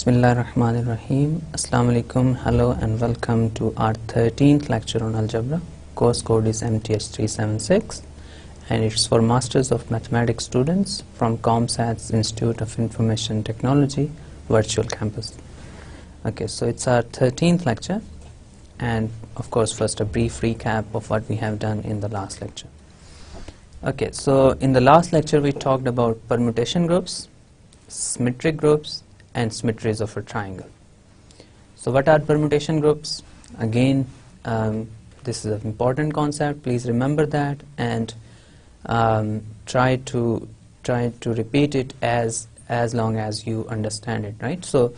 Bismillahirrahmanirrahim. Assalamu alaikum. Hello and welcome to our 13th lecture on algebra. Course code is MTH376 and it's for Masters of Mathematics students from ComSat's Institute of Information Technology Virtual Campus. Okay, so it's our 13th lecture and of course first a brief recap of what we have done in the last lecture. Okay, so in the last lecture we talked about permutation groups, symmetric groups and symmetries of a triangle. So what are permutation groups? Again, this is an important concept. Please remember that and try to repeat it as long as you understand it, right? So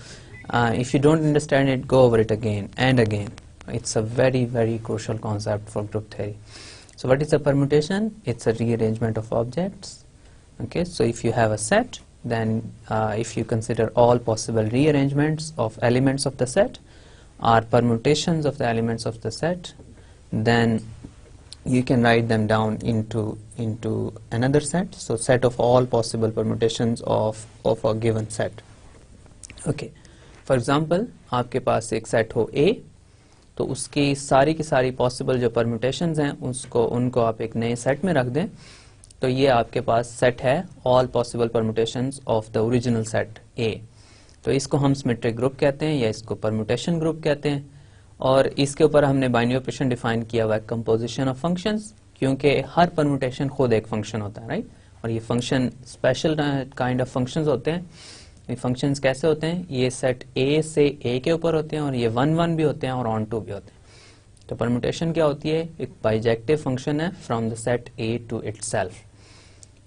if you don't understand it, go over it again and again. It's a very crucial concept for group theory. So what is a permutation? It's a rearrangement of objects. Okay, so if you have a set, then if you consider all possible rearrangements of elements of the set or permutations of the elements of the set, then you can write them down into another set. So set of all possible permutations of a given set. Okay, for example, आपके पास एक set हो A, तो उसकी सारी की सारी possible जो permutations हैं उनको आप एक नए सेट में रख दें, तो ये आपके पास सेट है all possible permutations of the original set A. तो इसको हम सिमेट्रिक ग्रुप कहते हैं या इसको परम्यूटेशन ग्रुप कहते हैं. और इसके ऊपर हमने बाइनरी ऑपरेशन डिफाइन किया हुआ है कंपोजिशन ऑफ फंक्शंस, क्योंकि हर परम्यूटेशन खुद एक फंक्शन होता है, राइट? और ये function special kind of functions होते हैं. ये फंक्शंस कैसे होते हैं? ये सेट A से A के ऊपर होते हैं और ये 1 भी होते हैं और ऑन टू भी होते हैं. तो परम्यूटेशन क्या होती है? एक बाइजेक्टिव फंक्शन है from the set A to itself,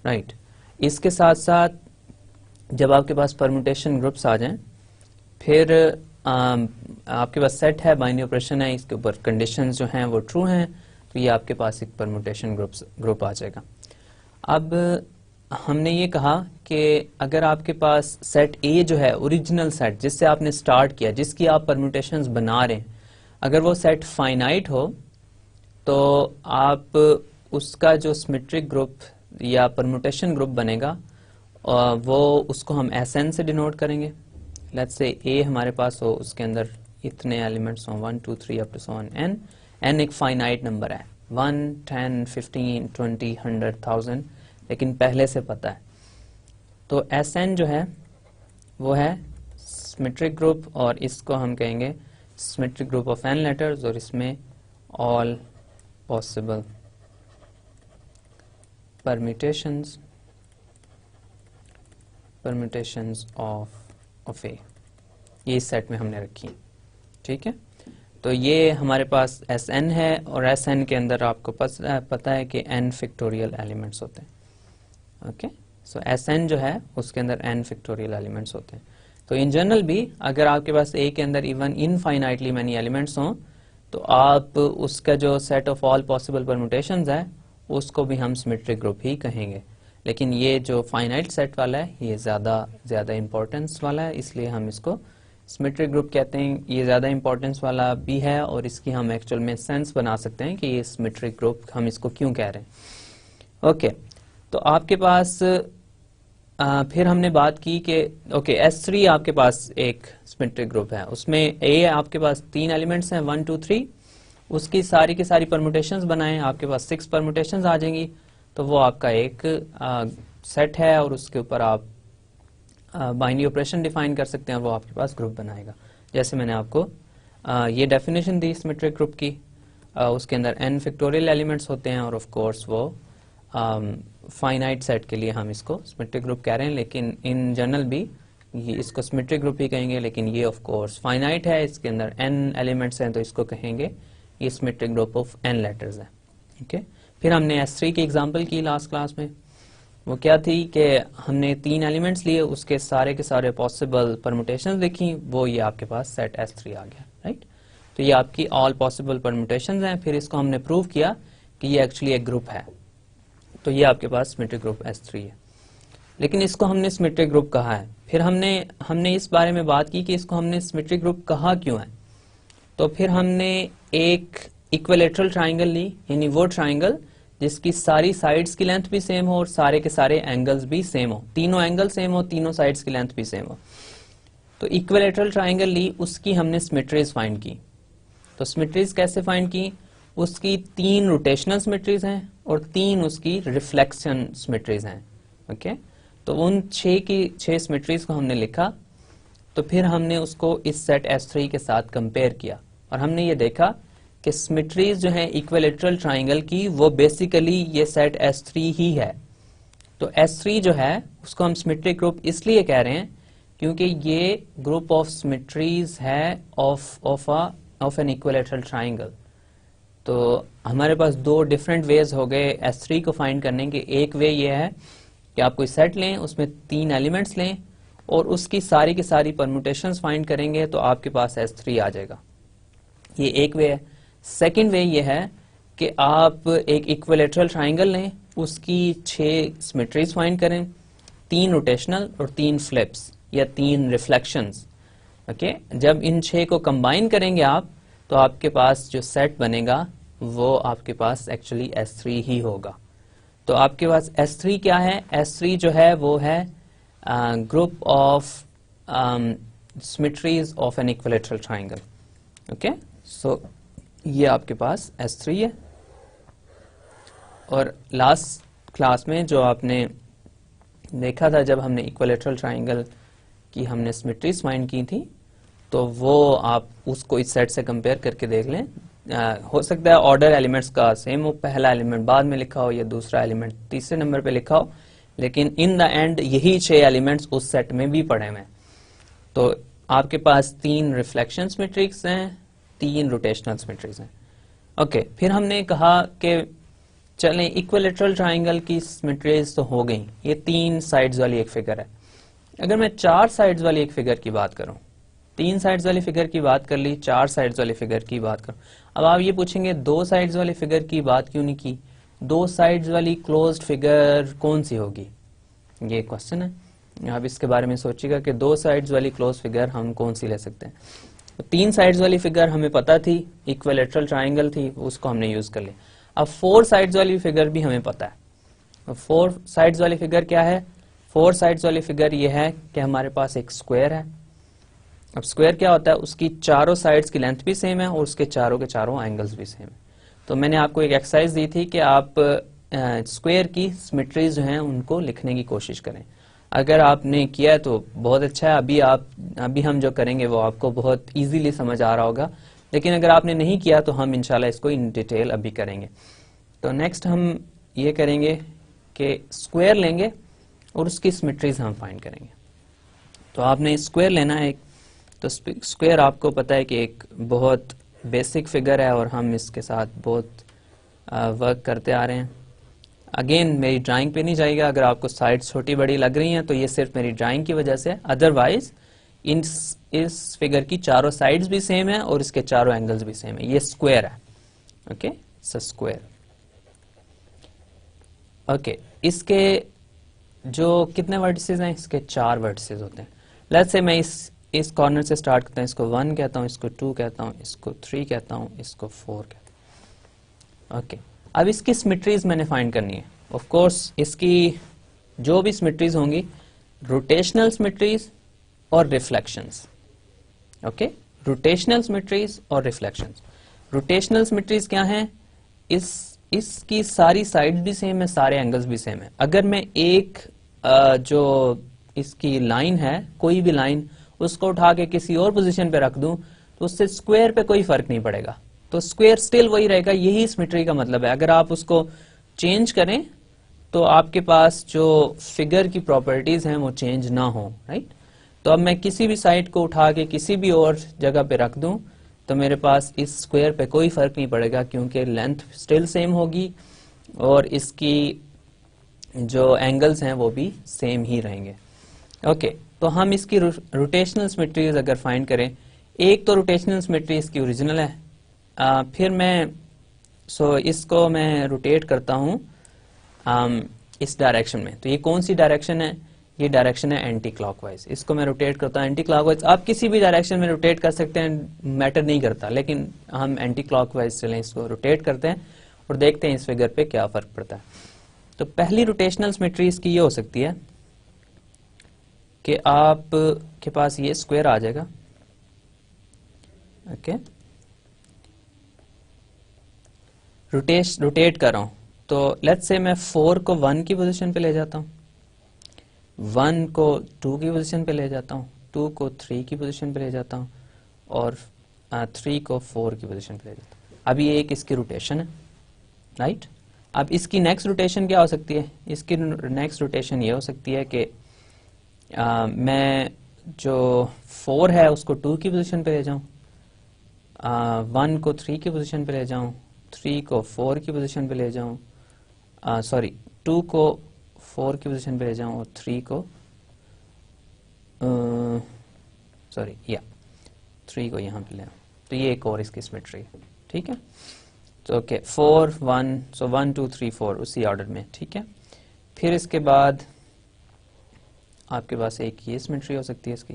right? इसके साथ साथ जब आपके पास परम्यूटेशन ग्रुप्स आ जाएं, फिर आपके पास सेट है, बाइनरी ऑपरेशन है, इसके ऊपर कंडीशंस जो हैं वो ट्रू हैं, तो ये आपके पास एक परम्यूटेशन ग्रुप आ जाएगा. अब हमने ये कहा कि अगर आपके पास सेट A जो है ओरिजिनल सेट जिससे आपने स्टार्ट किया, जिसकी आप परम्यूटेशंस बना रहे हैं, अगर वो सेट फाइनाइट हो तो आप उसका जो सिमेट्रिक ग्रुप या परम्यूटेशन ग्रुप बनेगा वो उसको हम Sn से डिनोट करेंगे. लेट्स से A हमारे पास हो, उसके अंदर इतने एलिमेंट्स हों 1 2 3 up to so on n. n एक फाइनाइट नंबर है, 1 10 15 20 100 1000, लेकिन पहले से पता है. तो Sn जो है वो है सिमेट्रिक ग्रुप और इसको हम कहेंगे symmetric group of n letters और इसमें all possible permutations of A, ये इस सेट में हमने रखी. ठीक है, तो ये हमारे पास Sn है और Sn के अंदर आपको पता है कि n फैक्टोरियल एलिमेंट्स होते हैं. ओके, सो Sn जो है उसके अंदर n फैक्टोरियल एलिमेंट्स होते हैं. तो इन जनरल भी अगर आपके पास A के अंदर इवन इनफाइनाइटली मैनी एलिमेंट्स हों, तो आप उसका जो set of all possible permutations है उसको भी हम सिमेट्रिक ग्रुप ही कहेंगे. लेकिन ये जो फाइनाइट सेट वाला है ये ज़्यादा इंपॉर्टेंस वाला है, इसलिए हम इसको सिमेट्रिक ग्रुप कहते हैं. ये ज़्यादा इंपॉर्टेंस वाला भी है और इसकी हम एक्चुअल में सेंस बना सकते हैं कि ये सिमेट्रिक ग्रुप हम इसको क्यों कह रहे हैं. ओके, तो आपके पास फिर हमने बात की कि ओके S3 आपके पास एक सिमेट्रिक ग्रुप है, उसमें A आपके पास 3 एलिमेंट्स हैं 1 2 3, उसकी सारी की सारी परम्यूटेशंस बनाएं, आपके पास 6 परम्यूटेशंस आ जाएंगी, तो वो आपका एक सेट है और उसके ऊपर आप बाइनरी ऑपरेशन डिफाइन कर सकते हैं, वो आपके पास ग्रुप बनाएगा. जैसे मैंने आपको ये डेफिनेशन दी सिमेट्रिक ग्रुप की, उसके अंदर n फैक्टोरियल एलिमेंट्स होते हैं और ऑफ कोर्स वो फाइनाइट सेट के लिए हम इसको सिमेट्रिक ग्रुप कह रहे हैं, लेकिन इन जनरल भी ये इसको सिमेट्रिक ग्रुप ही कहेंगे. लेकिन ये ऑफ कोर्स फाइनाइट है, इसके अंदर n एलिमेंट्स हैं, तो इसको कहेंगे ये symmetric group of n letters है. ओके, फिर हमने S3 की एग्जांपल की लास्ट क्लास में. वो क्या थी कि हमने 3 एलिमेंट्स लिए, उसके सारे के सारे पॉसिबल परम्यूटेशंस लिखी, वो ये आपके पास सेट S3 आ गया, राइट? तो ये आपकी ऑल पॉसिबल परम्यूटेशंस हैं. फिर इसको हमने प्रूव किया कि ये एक्चुअली एक ग्रुप है, तो ये आपके पास सिमेट्रिक ग्रुप S3 है. लेकिन इसको हमने सिमेट्रिक ग्रुप कहा है. फिर हमने इस बारे में बात की कि इसको हमने सिमेट्रिक ग्रुप कहा क्यों है. तो फिर हमने एक इक्विलैटरल ट्राइंगल ली, यानी वो ट्राइंगल जिसकी सारी साइड्स की लेंथ भी सेम हो और सारे के सारे एंगल्स भी सेम हो, तीनों एंगल सेम हो, तीनों साइड्स की लेंथ भी सेम हो. तो इक्विलैटरल ट्राइंगल ली, उसकी हमने सिमेट्रीज फाइंड की। तो सिमेट्रीज कैसे फाइंड की? उसकी 3 रोटेशनल सिमेट्रीज हैं और 3 उसकी रिफ्लेक्शन सिमेट्रीज हैं। ओके, तो उन 6 सिमेट्रीज को हमने लिखा। तो फिर हमने उसको इस सेट S3 के साथ कंपेयर किया और हमने ये देखा कि सिमेट्रीज जो है इक्विलैटरल ट्राइंगल की वो बेसिकली ये सेट S3 ही है। तो S3 जो है उसको हम सिमेट्रिक ग्रुप इसलिए कह रहे हैं क्योंकि ये ग्रुप ऑफ सिमेट्रीज है ऑफ एन इक्विलैटरल ट्राइंगल। तो हमारे पास 2 डिफरेंट वेज हो गए S3 को फाइंड करने के। एक वे ये है कि आप कोई सेट लें, उसमें 3 एलिमेंट्स लें और उसकी सारी की सारी परम्यूटेशंस फाइंड करेंगे तो आपके पास S3 आ जाएगा। ये एक वे है। सेकंड वे ये है कि आप एक इक्विलैटरल ट्राइंगल लें, उसकी 6 सिमेट्रीज फाइंड करें, 3 रोटेशनल और 3 फ्लिप्स या 3 रिफ्लेक्शंस। ओके, जब इन 6 को कंबाइन करेंगे आप तो आपके पास जो सेट बनेगा वो आपके पास एक्चुअली S3 ही होगा। तो आपके पास S3 क्या है? S3 जो है वो है group of symmetries of an equilateral triangle. Okay, so ये आपके पास S3 है। और लास्ट क्लास में जो आपने देखा था, जब हमने इक्विलैटरल ट्राइंगल की हमने सिमेट्रीज फाइंड की थी, तो वो आप उसको इस सेट से कंपेयर करके देख लें। हो सकता है ऑर्डर एलिमेंट्स का सेम हो, पहला एलिमेंट बाद में लिखा हो या दूसरा एलिमेंट तीसरे नंबर पे लिखा हो, लेकिन इन द एंड यही 6 एलिमेंट्स उस सेट में भी पड़े हुए हैं। तो आपके पास 3 रिफ्लेक्शन सिमेट्रिक्स हैं, 3 रोटेशनल सिमेट्रीज हैं। ओके, फिर हमने कहा कि चलें इक्विलैटरल ट्राइंगल की सिमेट्रीज तो हो गई, ये 3 साइड्स वाली एक फिगर है। अगर मैं 4 साइड्स वाली एक फिगर की बात करूं, 3 साइड्स वाली फिगर की बात कर ली, 4 साइड्स वाली फिगर की बात करूं। अब आप ये पूछेंगे 2 साइड्स वाली फिगर की बात क्यों नहीं की? 2 साइड्स वाली क्लोज्ड फिगर कौन सी होगी? ये क्वेश्चन है। आप इसके बारे में सोचिएगा कि 2 साइड्स वाली क्लोज फिगर हम कौन सी ले सकते हैं। तो 3 साइड्स वाली फिगर हमें पता थी, इक्विलैटरल ट्राइंगल थी, उसको हमने यूज कर लिया। अब 4 साइड्स वाली फिगर भी हमें पता है। 4 साइड्स वाली फिगर क्या है? 4 साइड्स वाली फिगर ये है कि हमारे पास एक स्क्वायर है। अब स्क्वायर क्या होता है? उसकी चारों साइड्स की लेंथ भी सेम है और उसके चारों के चारों एंगल्स भी सेम है। तो मैंने आपको एक एक्सरसाइज दी थी कि आप स्क्वायर की सिमेट्रीज जो हैं उनको लिखने की कोशिश करें। अगर आपने किया है तो बहुत अच्छा है। अभी हम जो करेंगे वो आपको बहुत इजीली समझ आ रहा होगा, लेकिन अगर आपने नहीं किया तो हम इंशाल्लाह इसको इन डिटेल अभी करेंगे। तो नेक्स्ट हम ये करेंगे कि स्क्वायर लेंगे और उसकी सिमेट्रीज हम फाइंड करेंगे। तो आपने स्क्वायर लेना है। तो स्क्वायर आपको पता है कि एक बहुत बेसिक फिगर है और हम इसके साथ बहुत वर्क करते आ रहे हैं। अगेन मेरी ड्राइंग पे नहीं जाएगा, अगर आपको साइड्स छोटी बड़ी लग रही हैं तो ये सिर्फ मेरी ड्राइंग की वजह से, अदरवाइज इस फिगर की चारों साइड्स भी सेम है और इसके चारों एंगल्स भी सेम है। ये स्क्वायर है। Okay, square. ओके, इसके जो कितने वर्टिसेस हैं? इसके 4 वर्टिसेस होते हैं। लेट्स से मैं इस कॉर्नर से स्टार्ट करता हूँ, इसको 1 कहता हूँ, इसको 2 कहता हूँ, इसको 3 कहता हूँ, इसको 4 कहता हूँ। ओके, अब इसकी सिमेट्रीज मैंने फाइंड करनी है। ऑफ कोर्स इसकी जो भी सिमेट्रीज होंगी, रोटेशनल सिमेट्रीज और रिफ्लेक्शंस। ओके, रोटेशनल सिमेट्रीज और रिफ्लेक्शंस। रोटेशनल सिमेट्रीज क्या हैं? इसकी सारी साइड्स भी सेम है, सारे एंगल्स भी सेम है। अगर मैं एक जो इसकी लाइन है, कोई भी लाइन, उसको उठा के किसी और पोजीशन पे रख दूं तो उससे स्क्वायर पे कोई फर्क नहीं पड़ेगा। तो स्क्वायर स्टिल वही रहेगा। यही सिमेट्री का मतलब है। अगर आप उसको चेंज करें तो आपके पास जो फिगर की प्रॉपर्टीज हैं वो चेंज ना हो, राइट? तो अब मैं किसी भी साइड को उठा के किसी भी और जगह पे रख दूं तो मेरे पास इस स्क्वायर पे कोई फर्क नहीं पड़ेगा, क्योंकि लेंथ स्टिल सेम होगी और इसकी जो एंगल्स हैं वो भी सेम ही रहेंगे। ओके, तो हम इसकी रोटेशनल सिमेट्रीज अगर फाइंड करें, एक तो रोटेशनल सिमेट्री इसकी ओरिजिनल है। फिर मैं इसको मैं रोटेट करता हूँ इस डायरेक्शन में। तो ये कौन सी डायरेक्शन है? ये डायरेक्शन है एंटी क्लॉकवाइज। इसको मैं रोटेट करता हूँ एंटी क्लॉकवाइज। आप किसी भी डायरेक्शन में रोटेट कर सकते हैं, मैटर नहीं करता, लेकिन हम एंटी क्लॉकवाइज चलें, इसको रोटेट करते हैं और देखते हैं इस फिगर पे क्या फर्क पड़ता है। तो पहली रोटेशनल सिमेट्री इसकी ये हो सकती है कि आप के पास ये स्क्वायर आ जाएगा, ओके, रोटेट कर रहा हूं, तो लेट्स से मैं 4 को 1 की पोजीशन पे ले जाता हूं, 1 को 2 की पोजीशन पे ले जाता हूँ, 2 को 3 की पोजीशन पे ले जाता हूँ और 3 को 4 की पोजीशन पे ले जाता हूँ। अब ये एक इसकी रोटेशन है, राइट। अब इसकी नेक्स्ट रोटेशन क्या हो सकती है? इसकी नेक्स्ट रोटेशन ये हो सकती है कि मैं जो 4 है उसको 2 की पोजीशन पे ले जाऊँ, 1 को 3 की पोजीशन पे ले जाऊँ, 3 को 4 की पोजीशन पे ले जाऊँ, सॉरी 2 को 4 की पोजीशन पे ले जाऊँ और 3 को सॉरी 3 को यहाँ पे ले आऊँ। तो ये एक और इसकी सिमेट्री है, ठीक है। तो ओके 4 1, सो 1 2 3 4 उसी ऑर्डर में, ठीक है। फिर इसके बाद आपके पास एक ये सिमेट्री हो सकती है इसकी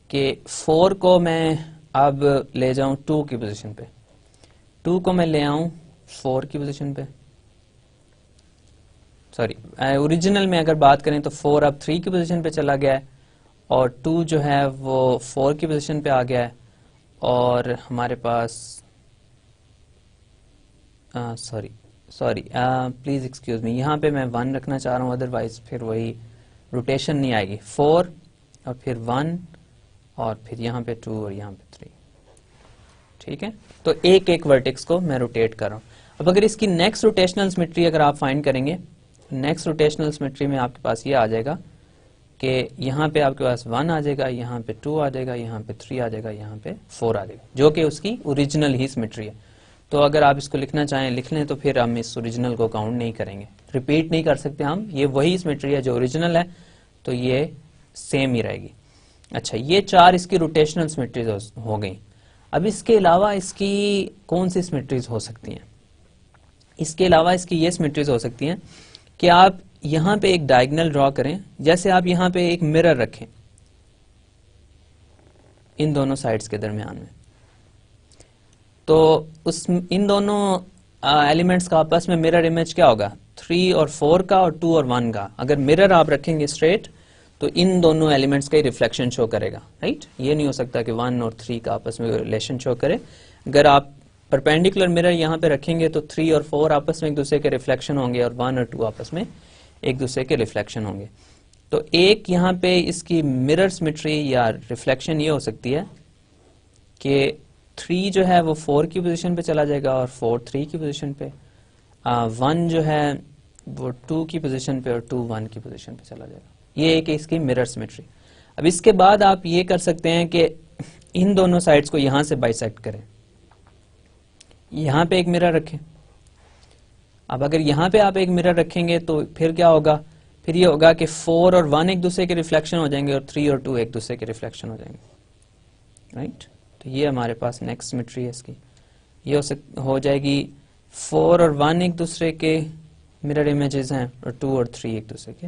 कि 4 को मैं अब ले जाऊं 2 की पोजीशन पे, 2 को मैं ले आऊं 4 की पोजीशन पे, सॉरी ओरिजिनल में अगर बात करें तो 4 अब 3 की पोजीशन पे चला गया है और 2 जो है वो 4 की पोजीशन पे आ गया है और हमारे पास सॉरी प्लीज एक्सक्यूज मी, यहाँ पे मैं 1 रखना चाह रहा हूँ, अदरवाइज फिर वही रोटेशन नहीं आएगी। 4 और फिर 1 और फिर यहाँ पे 2 और यहाँ पे 3, ठीक है। तो एक एक वर्टेक्स को मैं रोटेट कर रहा हूँ। अब अगर इसकी नेक्स्ट रोटेशनल सिमेट्री अगर आप फाइंड करेंगे, नेक्स्ट रोटेशनल सिमेट्री में आपके पास ये आ जाएगा कि यहाँ पे आपके पास 1 आ जाएगा, यहाँ पे 2 आ जाएगा, यहाँ पे 3 आ जाएगा, यहाँ पे 4 आ जाएगा, जो कि उसकी ओरिजिनल ही सिमेट्री है। तो अगर आप इसको लिखना चाहें लिख लें, तो फिर हम इस ओरिजिनल को काउंट नहीं करेंगे, रिपीट नहीं कर सकते हम, ये वही सिमेट्री है जो ओरिजिनल है, तो ये सेम ही रहेगी। अच्छा, ये 4 इसकी रोटेशनल सिमेट्रीज हो गई। अब इसके अलावा इसकी कौन सी सिमेट्रीज हो सकती हैं? इसके अलावा इसकी ये सिमेट्रीज हो सकती हैं कि आप यहां पे एक डायगोनल ड्रॉ करें, जैसे आप यहां पे एक मिरर रखें इन दोनों साइड्स के दरमियान में, तो उस इन दोनों एलिमेंट्स का आपस में मिरर इमेज क्या होगा? 3 और 4 का और 2 और 1 का। अगर मिरर आप रखेंगे स्ट्रेट तो इन दोनों एलिमेंट्स का ही रिफ्लेक्शन शो करेगा, राइट। ये नहीं हो सकता कि 1 और 3 का आपस में रिलेशन शो करे। अगर आप परपेंडिकुलर मिरर यहाँ पे रखेंगे तो 3 और 4 आपस में एक दूसरे के रिफ्लेक्शन होंगे और 1 और 2 आपस में एक दूसरे के रिफ्लेक्शन होंगे। तो एक यहाँ पे इसकी मिरर सिमेट्री या रिफ्लेक्शन ये हो सकती है कि 3 जो है वो 4 की पोजीशन पे चला जाएगा और 4 3 की पोजीशन पे, 1 जो है वो 2 की पोजीशन पे और 2 1 की पोजीशन पे चला जाएगा। ये एक इसकी मिरर सिमेट्री। अब इसके बाद आप ये कर सकते हैं कि इन दोनों साइड्स को यहां से बाइसेक्ट करें, यहां पे एक मिरर रखें। अब अगर यहां पे आप एक मिरर रखेंगे तो फिर क्या होगा? फिर ये होगा कि 4 और 1 एक दूसरे के रिफ्लेक्शन हो जाएंगे और 3 और 2 एक दूसरे के रिफ्लेक्शन हो जाएंगे, राइट। तो ये हमारे पास नेक्स्ट सिमेट्री है इसकी। ये हो जाएगी 4 और 1 एक दूसरे के मिरर इमेजेस हैं और 2 और 3 एक दूसरे के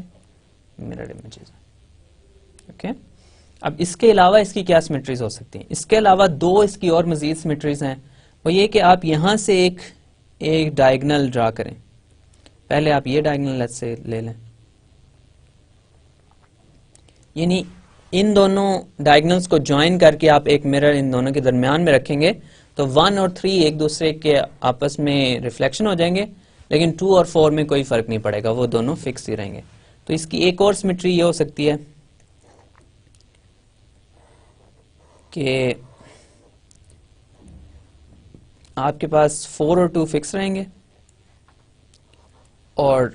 मिरर इमेजेस हैं, ओके। अब इसके अलावा इसकी क्या सिमेट्रीज हो सकती हैं? इसके अलावा 2 इसकी और मजीद सिमेट्रीज हैं। वो ये कि आप यहां से एक डायगोनल ड्रा करें। पहले आप ये डायगोनल लेट्स से ले लें, यानी इन दोनों डायगोनल्स को ज्वाइन करके आप एक मिरर इन दोनों के दरमियान में रखेंगे तो 1 और 3 एक दूसरे के आपस में रिफ्लेक्शन हो जाएंगे, लेकिन 2 और 4 में कोई फर्क नहीं पड़ेगा, वो दोनों फिक्स ही रहेंगे। तो इसकी एक और सिमेट्री ये हो सकती है कि आपके पास 4 और 2 फिक्स रहेंगे और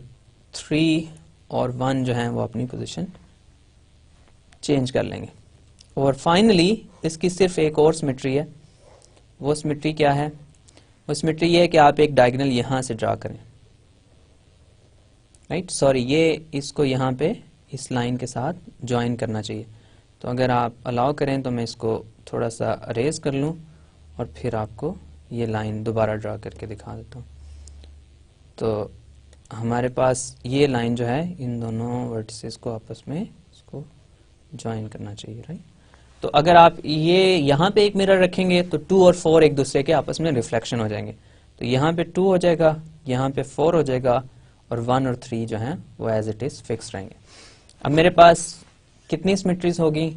3 और 1 जो है वो अपनी पोजीशन चेंज कर लेंगे। और फाइनली इसकी सिर्फ एक और सिमेट्री है। वो सिमेट्री क्या है? वो सिमेट्री ये है कि आप एक डायगोनल यहां से ड्रा करें, राइट। सॉरी, ये इसको यहाँ पे इस लाइन के साथ ज्वाइन करना चाहिए। तो अगर आप अलाउ करें तो मैं इसको थोड़ा सा अरेज कर लूँ और फिर आपको ये लाइन दोबारा ड्रा करके दिखा देता हूँ। तो हमारे पास ये लाइन जो है इन दोनों वर्टिसेस को आपस में इसको ज्वाइन करना चाहिए, राइट। तो अगर आप ये यहाँ पे एक मिरर रखेंगे तो 2 और 4 एक दूसरे के आपस में रिफ्लेक्शन हो जाएंगे। तो यहाँ पे 2 हो जाएगा, यहाँ पे 4 हो जाएगा और 1 और 3 जो हैं वो एज इट इज फिक्स रहेंगे। अब मेरे पास कितनी सिमेट्रीज होगी?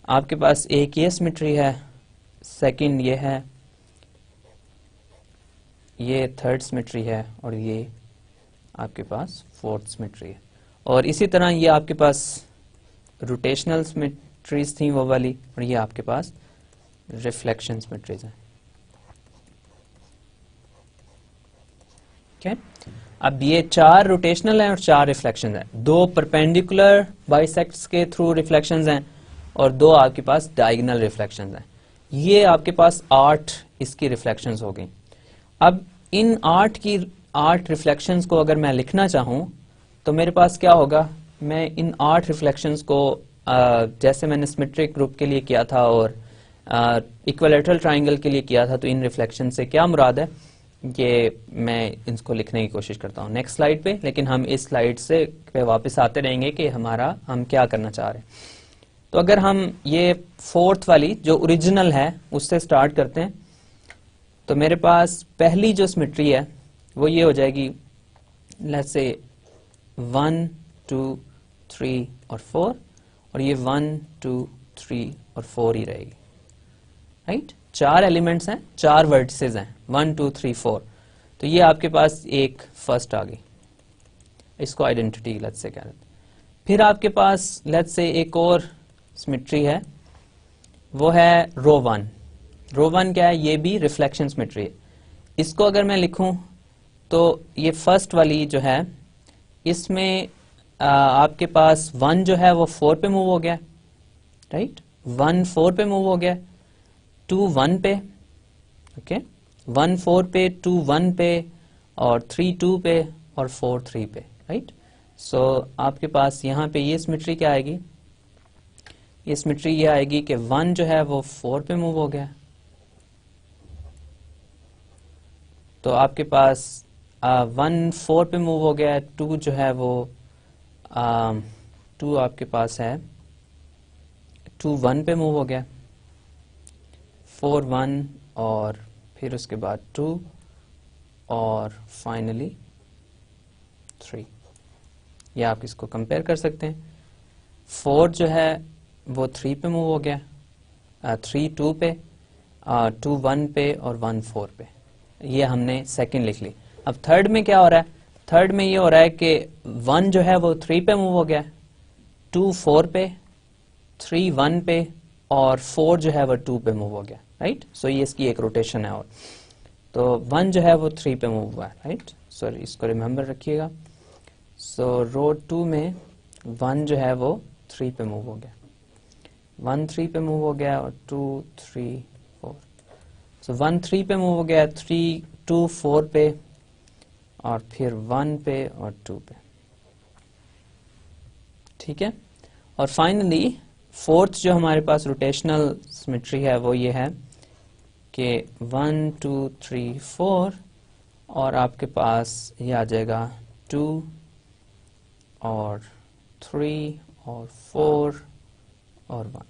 आपके पास एक ये सिमेट्री है, सेकंड ये है, ये थर्ड सिमेट्री है, और ये आपके पास फोर्थ सिमेट्री है। और इसी तरह ये आपके पास रोटेशनल सिमेट्रीज थी वो वाली, और ये आपके पास रिफ्लेक्शन सिमेट्रीज हैं। ठीक है, अब ये 4 रोटेशनल हैं और 4 रिफ्लेक्शन हैं। 2 परपेंडिकुलर बाइसेक्ट्स के थ्रू रिफ्लेक्शंस हैं और 2 आपके पास डायगोनल रिफ्लेक्शंस हैं। ये आपके पास 8 इसकी रिफ्लेक्शंस हो गई। अब इन 8 रिफ्लेक्शंस को अगर मैं लिखना चाहूँ तो मेरे पास क्या होगा? मैं इन 8 रिफ्लेक्शंस को जैसे मैंने सिमेट्रिक ग्रुप के लिए किया था और इक्विलैटरल ट्राइंगल के लिए किया था, तो इन रिफ्लेक्शन से क्या मुराद है ये मैं इनको लिखने की कोशिश करता हूँ नेक्स्ट स्लाइड पे। लेकिन हम इस स्लाइड से पे वापस आते रहेंगे कि हम क्या करना चाह रहे हैं। तो अगर हम ये फोर्थ वाली जो ओरिजिनल है उससे स्टार्ट करते हैं, तो मेरे पास पहली जो सिमेट्री है वो ये हो जाएगी, लेट्स से 1 2 3 और 4, और ये 1 2 3 और 4 ही रहेगी, राइट? 4 एलिमेंट्स हैं, 4 वर्टिसेस हैं, 1 2 3 4। तो ये आपके पास एक फर्स्ट आ गई, इसको आइडेंटिटी लेट्स से कह देते हैं। फिर आपके पास लेट्स से एक और सिमेट्री है, वो है रो 1। रो 1 क्या है? ये भी रिफ्लेक्शन सिमेट्री है। इसको अगर मैं लिखूं तो ये फर्स्ट वाली जो है इसमें आपके पास 1 जो है वो 4 पे मूव हो गया, राइट? 1 4 पे मूव हो गया, 2 1 पे, ओके, 1 4 पे, 2 1 पे, और 3 2 पे, और 4 3 पे, राइट? सो आपके पास यहाँ पे ये सिमेट्री क्या आएगी? ये सिमेट्री ये आएगी कि 1 जो है वो 4 पे मूव हो गया, तो आपके पास 1 4 पे मूव हो गया, 2 जो है वो 2 आपके पास है 2 1 पे मूव हो गया, 4 1, और फिर उसके बाद 2, और फाइनली 3। ये आप इसको कंपेयर कर सकते हैं। 4 जो है वो 3 पे मूव हो गया, 3 2 पे, 2 1 पे, और 1 4 पे। ये हमने सेकंड लिख ली। अब थर्ड में क्या हो रहा है? थर्ड में ये हो रहा है कि 1 जो है वो 3 पे मूव हो गया, 2 4 पे, 3 1 पे, और 4 जो है वो 2 पे मूव हो गया, राइट? सो ये इसकी एक रोटेशन है। और तो 1 जो है वो 3 पे मूव हुआ है, राइट? सो इसको रिमेंबर रखिएगा। सो रो 2 में 1 जो है वो 3 पे मूव हो गया, 1 3 पे मूव हो गया, और 2 3 4। सो 1 3 पे मूव हो गया, 3 2 4 पे, और फिर 1 पे और 2 पे, ठीक है? और फाइनली फोर्थ जो हमारे पास रोटेशनल सिमेट्री है वो ये है कि 1 2 3 4, और आपके पास ये आ जाएगा 2 और 3 और 4 और 1।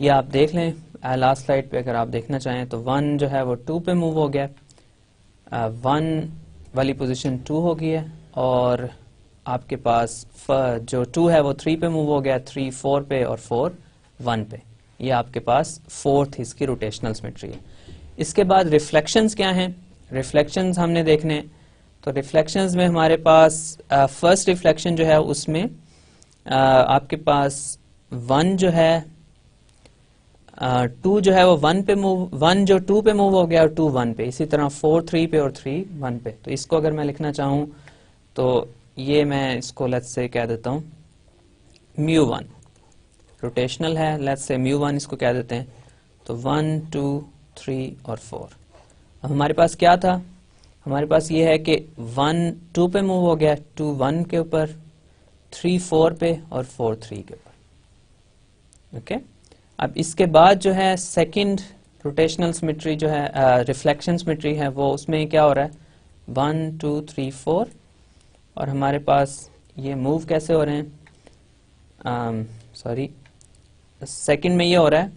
ये आप देख लें लास्ट स्लाइड पे, अगर आप देखना चाहें तो 1 जो है वो 2 पे मूव हो गया, 1 वाली पोजीशन 2 हो गई है, और आपके पास जो 2 है वो 3 पे मूव हो गया, 3 4 पे, और 4 1 पे। ये आपके पास फोर्थ इसकी रोटेशनल सिमेट्री है। इसके बाद रिफ्लेक्शंस क्या हैं? रिफ्लेक्शंस हमने देखने, तो रिफ्लेक्शंस में हमारे पास फर्स्ट रिफ्लेक्शन जो है उसमें आपके पास 1 जो है 2 जो है वो 1 पे मूव, 1 जो 2 पे मूव हो गया और 2 1 पे, इसी तरह 4 3 पे और 3 1 पे। तो इसको अगर मैं लिखना चाहूँ तो ये मैं इसको लेट्स से कह देता हूँ μ1, रोटेशनल है, लेट्स से μ1 इसको कह देते हैं। तो 1 2 3 और 4। अब हमारे पास क्या था? हमारे पास ये है कि 1 2 पे मूव हो गया, 2 1 के ऊपर, 3 4 पे, और 4 3 के ऊपर, ओके? अब इसके बाद जो है सेकंड रोटेशनल सिमेट्री जो है रिफ्लेक्शन सिमेट्री है, वो उसमें क्या हो रहा है? 1 2 3 4, और हमारे पास ये मूव कैसे हो रहे हैं? सॉरी, सेकंड में ये हो रहा है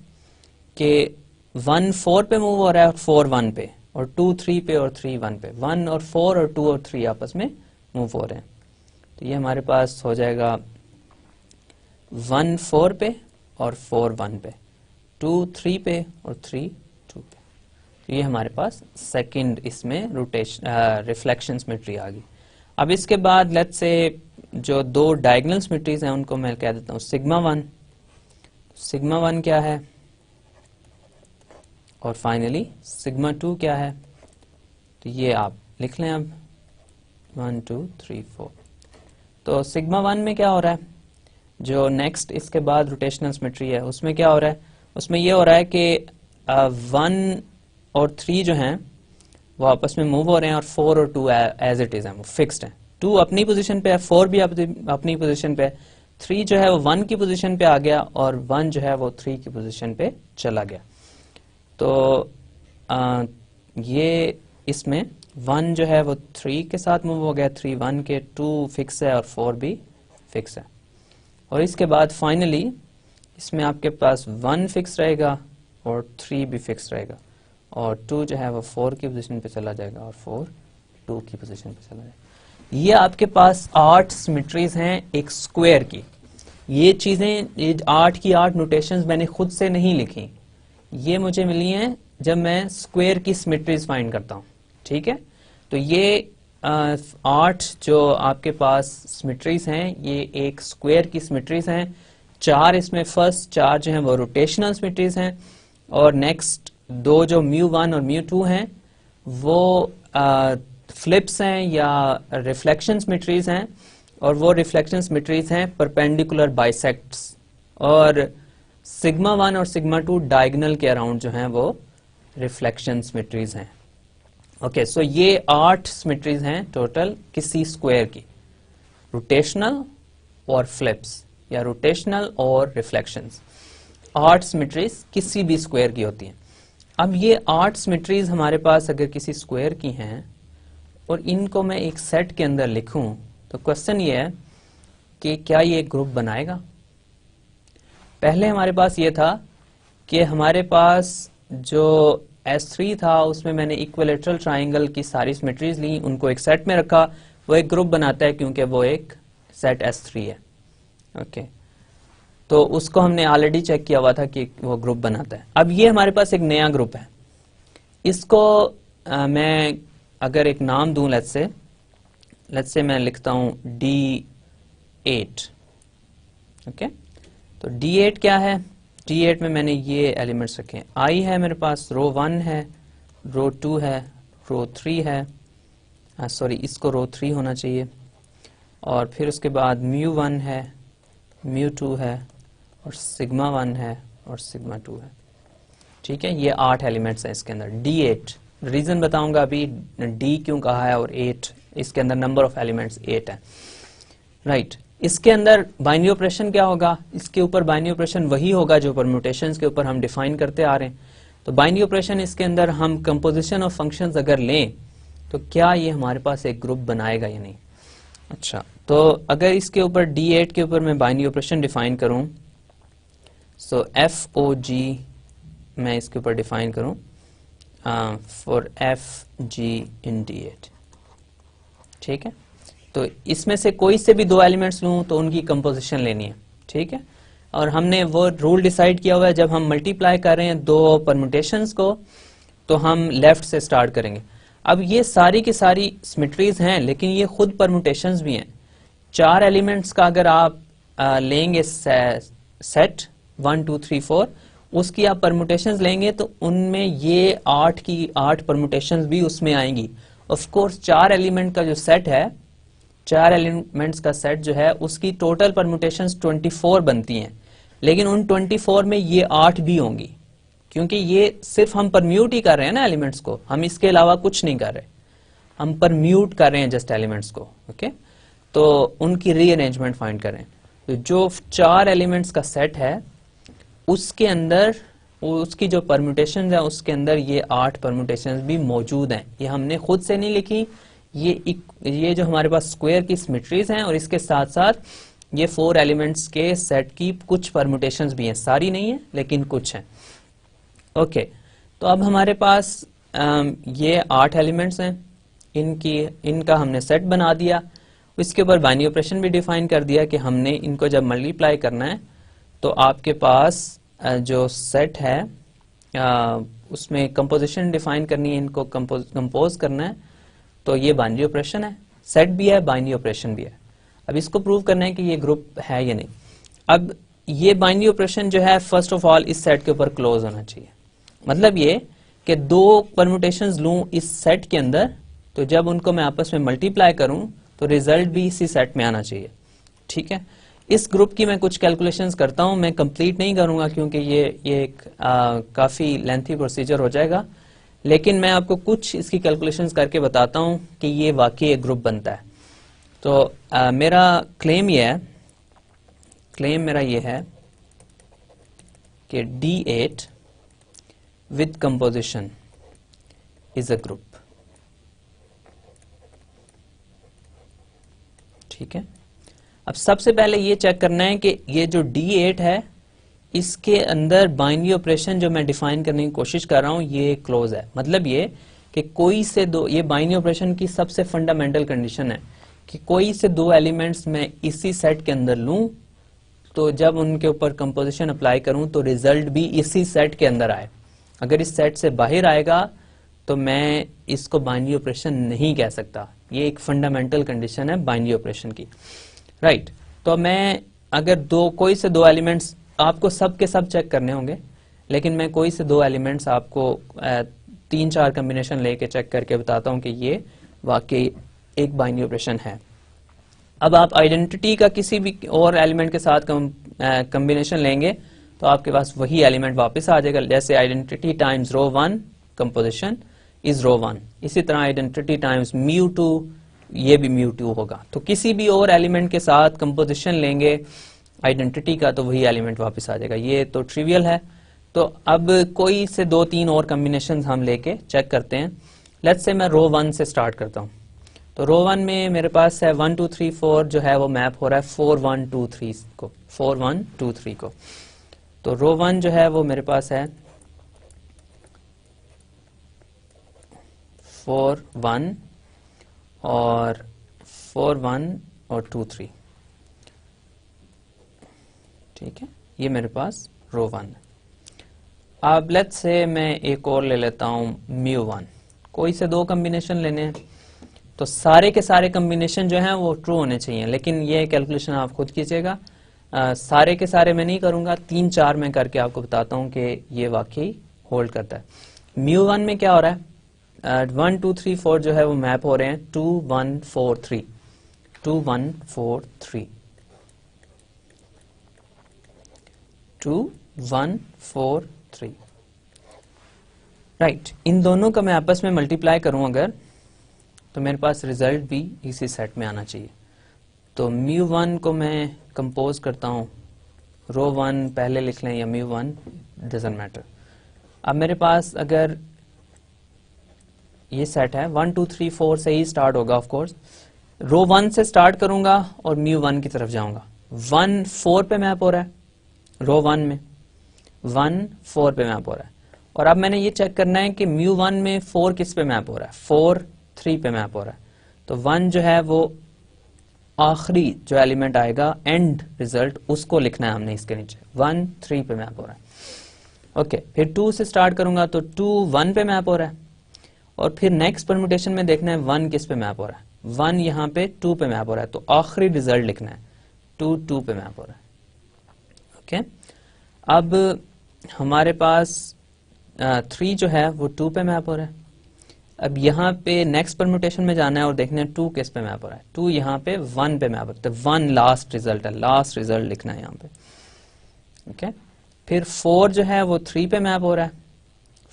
कि 1 4 पे मूव हो रहा है और 4 1 पे, और 2 3 पे और 3 1 पे। 1 और 4 और 2 और 3 आपस में मूव हो रहे हैं। तो ये हमारे पास हो जाएगा 1 4 पे और 4 1 पे, 2 3 पे और 3 2 पे। तो ये हमारे पास सेकंड इसमें रोटेशन रिफ्लेक्शन सिमेट्री आ गई। अब इसके बाद लेट्स से जो दो डायगोनल सिमेट्रीज हैं उनको मैं कह देता हूँ सिग्मा 1। सिग्मा 1 क्या है और फाइनली सिग्मा 2 क्या है, तो ये आप लिख लें अब 1 2 3 4। तो सिग्मा 1 में क्या हो रहा है, जो नेक्स्ट इसके बाद रोटेशनल सिमेट्री है उसमें क्या हो रहा है, उसमें ये हो रहा है कि 1 और 3 जो हैं वो आपस में मूव हो रहे हैं और 4 और 2 एज इट इज हैं, वो फिक्स्ड हैं। 2 अपनी पोजीशन पे है, 4 भी अपनी पोजीशन पे है, 3 जो है वो 1 की पोजीशन पे आ गया और 1 जो है वो 3 की पोजीशन पे चला गया। तो ये इसमें 1 जो है वो 3 के साथ मूव हो गया, 3 1 के, 2 फिक्स है और 4 भी फिक्स है। और इसके बाद फाइनली इसमें आपके पास 1 फिक्स रहेगा और 3 भी फिक्स रहेगा और 2 जो है वो 4 की पोजीशन पे चला जाएगा और 4 2 की पोजीशन पे चला जाएगा। ये आपके पास 8 सिमेट्रीज हैं एक स्क्वायर की। ये चीजें, ये 8 की 8 नोटेशंस मैंने खुद से नहीं लिखी, ये मुझे मिली हैं जब मैं स्क्वायर की सिमेट्रीज फाइंड करता हूँ। ठीक है, तो ये 8 जो आपके पास सिमेट्रीज हैं ये एक स्क्वायर की सिमेट्रीज हैं। 4 इसमें फर्स्ट 4 जो हैं वो रोटेशनल सिमेट्रीज हैं और नेक्स्ट 2 जो μ1 और μ2 हैं वो फ्लिप्स हैं या रिफ्लेक्शन सिमेट्रीज हैं और वो रिफ्लेक्शन सिमेट्रीज हैं परपेंडिकुलर बाइसेक्ट्स। और सिग्मा 1 और सिग्मा 2 डायगोनल के अराउंड जो हैं वो रिफ्लेक्शन सिमेट्रीज हैं। ओके, सो ये 8 सिमेट्रीज हैं टोटल किसी स्क्वायर की, रोटेशनल और फ्लिप्स या रोटेशनल और रिफ्लेक्शंस। 8 सिमेट्रीज किसी भी स्क्वायर की होती हैं। अब ये 8 सिमेट्रीज हमारे पास अगर किसी स्क्वायर की हैं और इनको मैं एक सेट के अंदर लिखूं तो क्वेश्चन ये है कि क्या ये ग्रुप बनाएगा। पहले हमारे पास ये था कि हमारे पास जो S3 था उसमें मैंने इक्विलेटरल ट्राइंगल की सारी सिमेट्रीज ली, उनको एक सेट में रखा, वो एक ग्रुप बनाता है क्योंकि वो एक सेट S3 है। ओके, तो उसको हमने ऑलरेडी चेक किया हुआ था कि वो ग्रुप बनाता है। अब ये हमारे पास एक नया ग्रुप है, इसको मैं अगर एक नाम दूं, लेट्स से मैं लिखता हूं D8। ओके, तो D8 क्या है, D8 में मैंने ये एलिमेंट्स रखे हैं। I है मेरे पास, रो 1 है, रो 2 है, रो 3 है, सॉरी इसको रो 3 होना चाहिए, और फिर उसके बाद μ1 है, μ2 है और सिग्मा 1 है और सिग्मा 2 है। ठीक है, ये 8 एलिमेंट्स हैं इसके अंदर। D8 रीजन बताऊंगा अभी D क्यों कहा है, और 8 इसके अंदर नंबर ऑफ एलिमेंट्स 8 है। राइट, इसके अंदर बाइनरी ऑपरेशन क्या होगा, इसके ऊपर बाइनरी ऑपरेशन वही होगा जो परम्यूटेशंस के ऊपर हम डिफाइन करते आ रहे हैं। तो बाइनरी ऑपरेशन इसके अंदर हम कंपोजिशन ऑफ फंक्शंस अगर लें तो क्या ये हमारे पास एक ग्रुप बनाएगा या नहीं। अच्छा, तो अगर इसके ऊपर D8 के ऊपर मैं बाइनरी ऑपरेशन डिफाइन करूं, सो FOG मैं इसके ऊपर डिफाइन करूं फॉर FG इन D8। ठीक है, तो इसमें से कोई से भी 2 एलिमेंट्स लूं तो उनकी कंपोजिशन लेनी है। ठीक है, और हमने वो रूल डिसाइड किया हुआ है, जब हम मल्टीप्लाई कर रहे हैं 2 परम्यूटेशंस को तो हम लेफ्ट से स्टार्ट करेंगे। अब ये सारी की सारी सिमेट्रीज हैं लेकिन ये खुद परम्यूटेशंस भी हैं। 4 एलिमेंट्स का अगर आप लेंगे सेट 1 2 3 4, उसकी आप परम्यूटेशंस लेंगे तो उनमें ये 8 की 8 परम्यूटेशंस भी उसमें आएंगी। ऑफ कोर्स 4 एलिमेंट का जो सेट है, 4 एलिमेंट्स का सेट जो है उसकी टोटल परम्यूटेशंस 24 बनती हैं, लेकिन उन 24 में ये 8 भी होंगी क्योंकि ये सिर्फ हम परम्यूट ही कर रहे हैं ना एलिमेंट्स को, हम इसके अलावा कुछ नहीं कर रहे, हम परम्यूट कर रहे हैं जस्ट एलिमेंट्स को। ओके, तो उनकी रीअरेंजमेंट फाइंड करें। तो जो 4 एलिमेंट्स का सेट है उसके अंदर उसकी जो परम्यूटेशन है उसके अंदर ये 8 परम्यूटेशन भी मौजूद हैं। ये हमने खुद से नहीं लिखी, ये जो हमारे पास स्क्वायर की सिमेट्रीज हैं और इसके साथ साथ ये 4 एलिमेंट्स के सेट की कुछ परम्यूटेशंस भी हैं, सारी नहीं है लेकिन कुछ हैं। ओके, तो अब हमारे पास ये 8 एलिमेंट्स हैं, इनका हमने सेट बना दिया। इसके ऊपर बाइनरी ऑपरेशन भी डिफाइन कर दिया कि हमने इनको जब मल्टीप्लाई करना है तो आपके पास जो सेट है उसमें कंपोजिशन डिफाइन करनी है, इनको कंपोज करना है, तो ये बाइनरी ऑपरेशन है, सेट भी है, बाइनरी ऑपरेशन भी है। अब इसको प्रूव करना है कि ये ग्रुप है या नहीं। अब ये बाइनरी ऑपरेशन जो है फर्स्ट ऑफ ऑल इस सेट के ऊपर क्लोज होना चाहिए। मतलब ये कि दो परम्यूटेशंस लूं इस सेट के अंदर, तो जब उनको मैं आपस में मल्टीप्लाई करूं तो रिजल्ट भी इसी सेट में आना चाहिए। ठीक है, इस ग्रुप की मैं कुछ कैलकुलेशंस करता हूं, मैं कंप्लीट नहीं करूंगा क्योंकि ये एक काफी लेंथी प्रोसीजर हो जाएगा, लेकिन मैं आपको कुछ इसकी कैलकुलेशंस करके बताता हूं कि ये वाकई एक ग्रुप बनता है। तो मेरा क्लेम मेरा ये है कि D8 with composition is a group. ठीक है, अब सबसे पहले ये चेक करना है कि ये जो D8 है इसके अंदर बाइनरी ऑपरेशन जो मैं डिफाइन करने की कोशिश कर रहा हूं ये क्लोज है। मतलब ये कि कोई से दो, ये बाइनरी ऑपरेशन की सबसे फंडामेंटल कंडीशन है कि कोई से दो एलिमेंट्स मैं इसी सेट के अंदर लूं तो जब उनके ऊपर कंपोजिशन अप्लाई करूं तो रिजल्ट भी इसी सेट के अंदर आए। अगर इस सेट से बाहर आएगा तो मैं इसको बाइनरी ऑपरेशन नहीं कह सकता। ये एक फंडामेंटल कंडीशन है बाइनरी ऑपरेशन की, राइट। तो मैं अगर कोई से दो एलिमेंट्स, आपको सब के सब चेक करने होंगे, लेकिन मैं कोई से दो एलिमेंट्स आपको 3-4 कम्बिनेशन लेके चेक करके बताता हूं कि ये वाकई एक बाइनरी ऑपरेशन है। अब आप आइडेंटिटी का किसी भी और एलिमेंट के साथ कम्बिनेशन लेंगे तो आपके पास वही एलिमेंट वापस आ जाएगा। जैसे identity times row 1 composition is row 1, इसी तरह आइडेंटिटी टाइम्स μ2 ये भी μ2 होगा। तो किसी भी और एलिमेंट के साथ कंपोजिशन लेंगे आइडेंटिटी का तो वही एलिमेंट वापस आ जाएगा। ये तो ट्रिवियल है। तो अब कोई से 2-3 और कम्बिनेशन हम लेके चेक करते हैं। लेट्स से मैं रो 1 से स्टार्ट करता हूं। तो रो 1 में मेरे पास है 1 2 3 4 जो है वो मैप हो रहा है 4 1 2 3 को, 4 1 2 3 को। तो रो 1 जो है वो मेरे पास है 4 1 और 4 1 और 2 3। ठीक है, ये मेरे पास रो 1 है। अब लेट्स से मैं एक और ले लेता हूं μ1। कोई से दो कम्बिनेशन लेने हैं तो सारे के सारे कम्बिनेशन जो हैं वो ट्रू होने चाहिए, लेकिन ये कैलकुलेशन आप खुद कीजिएगा। सारे के सारे मैं नहीं करूंगा, 3-4 मैं करके आपको बताता हूं कि ये वाकई होल्ड करता है। μ1 में क्या हो रहा है, 1 2 3 4 जो है वो मैप हो रहे हैं 2 1 4 3, 2 1 4 3, 2 1 4 3, राइट। इन दोनों का मैं आपस में मल्टीप्लाई करूं अगर, तो मेरे पास रिजल्ट भी इसी सेट में आना चाहिए। तो μ1 को मैं कंपोज करता हूं, रो 1 पहले लिख लें या μ1 डजंट मैटर। अब मेरे पास अगर ये सेट है 1 2 3 4 से ही स्टार्ट होगा, ऑफ कोर्स रो 1 से स्टार्ट करूंगा और μ1 की तरफ जाऊंगा। 1 4 पे मैप हो रहा है, रो 1 में 1 4 पे मैप हो रहा है। और अब मैंने ये चेक करना है कि μ1 में 4 किस पे मैप हो रहा है, 4 3 पे मैप हो रहा है। तो 1 जो है वो आखिरी जो एलिमेंट आएगा एंड रिजल्ट उसको लिखना है हमने इसके नीचे, 1 3 पे मैप हो रहा है। ओके, फिर 2 से स्टार्ट करूंगा तो 2 1 पे मैप हो रहा है। और फिर नेक्स्ट परम्यूटेशन में देखना है 1 किस पे मैप हो रहा है, 1 यहाँ पे 2 पे मैप हो रहा है, तो आखिरी रिजल्ट लिखना है 2 2 पे मैप हो रहा है। ओके, अब हमारे पास 3 जो है वो 2 पे मैप हो रहा है। अब यहाँ पे नेक्स्ट परम्यूटेशन में जाना है और देखना है 2 किस पे मैप हो रहा है, 2 यहाँ पे 1 पे मैप होता है, 1 लास्ट रिजल्ट है, लास्ट रिजल्ट लिखना है यहाँ पे। ओके, फिर 4 जो है वो 3 पे मैप हो रहा है,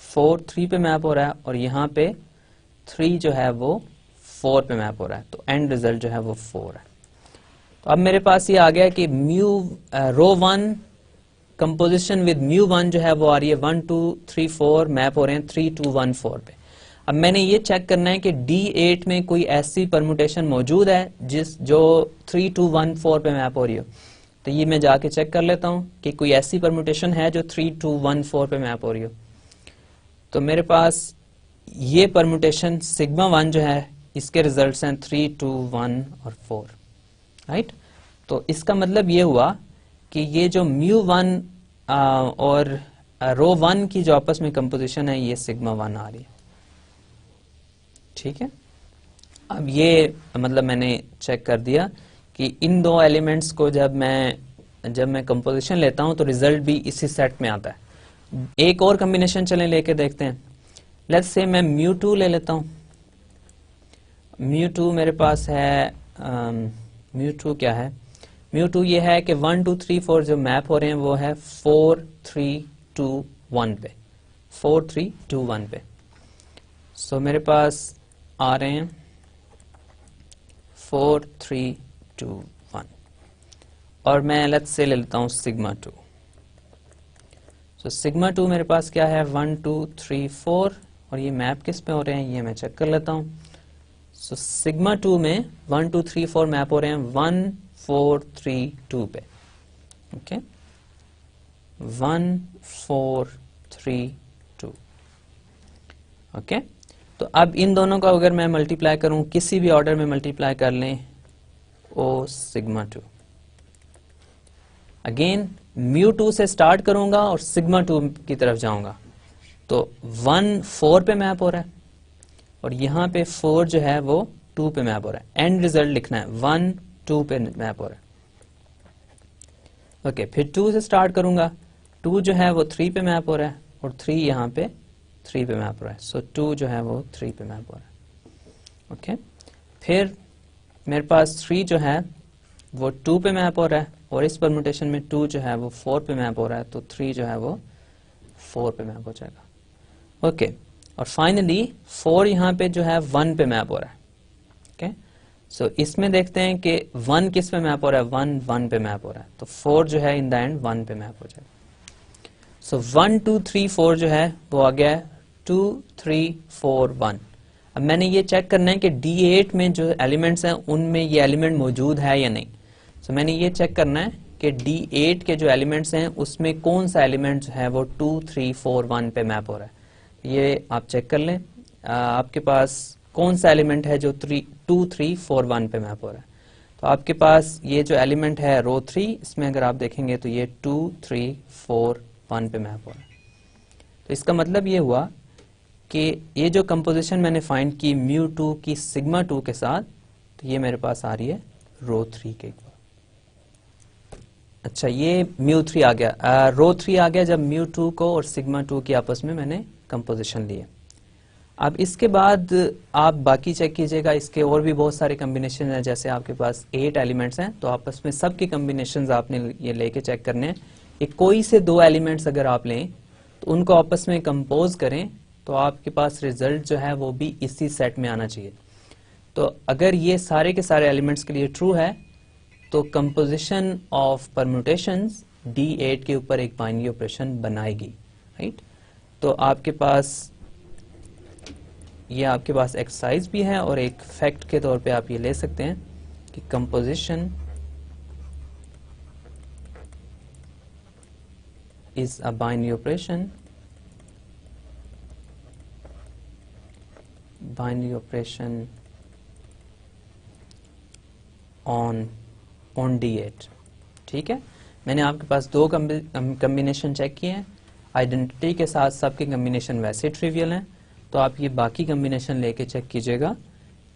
4 3 पे मैप हो रहा है, और यहाँ पे 3 जो है वो 4 पे मैप हो रहा है, तो एंड रिजल्ट जो है वो 4 है। तो अब मेरे पास ये आ गया कि रो 1 कंपोजिशन विद μ1 जो है वो आ रही है 1 2 3 4 मैप हो रहे हैं 3 2 1 4 पे। अब मैंने ये चेक करना है कि D8 में कोई ऐसी परम्यूटेशन मौजूद है जो 3 2 1 4 पे मैप हो रही हो। तो ये मैं जाके चेक कर लेता हूँ कि कोई ऐसी परम्यूटेशन है जो 3 2 1 4 पे मैप हो रही हो। तो मेरे पास ये परम्यूटेशन सिग्मा 1 जो है इसके रिजल्ट्स हैं 3, 2, 1 और 4, राइट। तो इसका मतलब ये हुआ कि ये जो μ1 और रो 1 की जो आपस में कंपोजिशन है ये सिग्मा 1 आ रही है, ठीक है। अब ये मतलब मैंने चेक कर दिया कि इन दो एलिमेंट्स को जब मैं कंपोजिशन लेता हूं तो रिजल्ट भी इसी सेट में आता है। एक और कॉम्बिनेशन चलें लेके देखते हैं। लेट्स से मैं μ2 ले लेता हूं। μ2 मेरे पास है, μ2 क्या है, μ2 ये है कि 1 2 3 4 जो मैप हो रहे हैं वो है 4 3 2 1 पे, 4 3 2 1 पे। सो मेरे पास आ रहे हैं 4 3 2 1 और मैं लेट्स से ले लेता हूं सिग्मा 2। सो सिग्मा 2 मेरे पास क्या है 1 2 3 4 और ये मैप किस पे हो रहे हैं ये मैं चेक कर लेता हूं। सो सिग्मा 2 में 1 2 3 4 मैप हो रहे हैं 1 4 3 2 पे, ओके 1 4 3 2, ओके। तो अब इन दोनों का अगर मैं मल्टीप्लाई करूं किसी भी ऑर्डर में मल्टीप्लाई कर लें ओ सिग्मा 2, अगेन μ2 से स्टार्ट करूंगा और सिग्मा 2 की तरफ जाऊंगा तो 1 4 पे मैप हो रहा है और यहां पे 4 जो है वो 2 पे मैप हो रहा है। एंड रिजल्ट लिखना है 1 2 पे मैप हो रहा है, ओके। फिर 2 से स्टार्ट करूंगा, 2 जो है वो 3 पे मैप हो रहा है और 3 यहां पे 3 पे मैप हो रहा है। सो 2 जो है वो 3 पे मैप हो रहा है, ओके। फिर मेरे पास 3 जो है वो 2 पे मैप हो रहा है और इस परमुटेशन में 2 जो है वो 4 पे मैप हो रहा है तो 3 जो है वो 4 पे मैप हो जाएगा, ओके। और फाइनली 4 यहाँ पे जो है 1 पे मैप हो रहा है, ओके। सो इसमें देखते हैं कि 1 किस पे मैप हो रहा है, 1 1 पे मैप हो रहा है तो 4 जो है इन द एंड 1 पे मैप हो जाएगा। सो 1 2 3 4 जो है वो आ गया है 2 3 4 1। अब मैंने ये चेक करना है कि D8 में जो एलिमेंट्स हैं उनमें ये एलिमेंट मौजूद है या नहीं। सो मैंने ये चेक करना है कि D8 के जो एलिमेंट्स हैं उसमें कौन सा एलिमेंट जो है वो 2 3 4 1 पे मैप हो रहा है। ये आप चेक कर लें, आपके पास कौन सा एलिमेंट है जो 2 3 4 1 पे मैप हो रहा है। तो आपके पास ये जो एलिमेंट है रो 3 इसमें अगर आप देखेंगे तो ये 2 3 4 1 पे मैप हो रहा है। तो इसका मतलब ये हुआ कि ये जो कंपोजिशन मैंने फाइंड की μ2 की सिग्मा 2 के साथ तो ये मेरे पास आ रही है रो 3 के ऊपर। अच्छा ये μ3 आ गया, रो 3 आ गया जब μ2 को और सिग्मा 2 की आपस में मैंने कंपोजिशन ली है। अब इसके बाद आप बाकी चेक कीजिएगा, इसके और भी बहुत सारे कम्बिनेशन हैं। जैसे आपके पास 8 एलिमेंट्स हैं तो आपस में सब के कम्बिनेशन आपने ये लेके चेक करने हैं। एक कोई से 2 एलिमेंट्स अगर आप लें तो उनको आपस में कंपोज करें तो आपके पास रिजल्ट जो है वो भी इसी सेट में आना चाहिए। तो अगर ये सारे के सारे एलिमेंट्स के लिए ट्रू है तो कंपोजिशन ऑफ परम्यूटेशंस D8 के ऊपर एक बाइनरी ऑपरेशन बनाएगी, राइट। तो आपके पास एक्सरसाइज भी है और एक फैक्ट के तौर पे आप ये ले सकते हैं कि composition is a binary operation on D8, ठीक है। मैंने आपके पास 2 कम्बिनेशन चेक किए हैं, आइडेंटिटी के साथ सबके कम्बिनेशन वैसे ट्रिवियल हैं। तो आप ये बाकी कम्बिनेशन लेके चेक कीजिएगा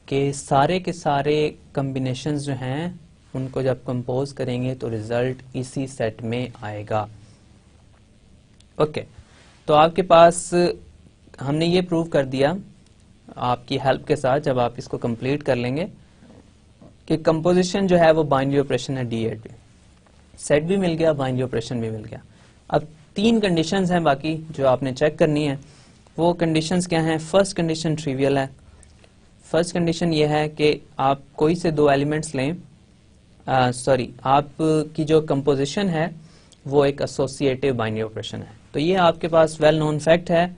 कि सारे के सारे कम्बिनेशंस जो हैं उनको जब कंपोज करेंगे तो रिजल्ट इसी सेट में आएगा, ओके। तो आपके पास हमने ये प्रूव कर दिया आपकी हेल्प के साथ, जब आप इसको कंप्लीट कर लेंगे कि कंपोजिशन जो है वो बाइनरी ऑपरेशन है D8 में। सेट भी मिल गया, बाइनरी ऑपरेशन भी मिल गया। अब 3 कंडीशंस हैं बाकी जो आपने चेक करनी है। वो कंडीशंस क्या हैं? फर्स्ट कंडीशन ट्रिवियल है। फर्स्ट कंडीशन ये है कि आप कोई से 2 एलिमेंट्स लें, आपकी जो कंपोजिशन है वो एक एसोसिएटिव बाइनरी ऑपरेशन है। तो ये आपके पास वेल नोन फैक्ट है,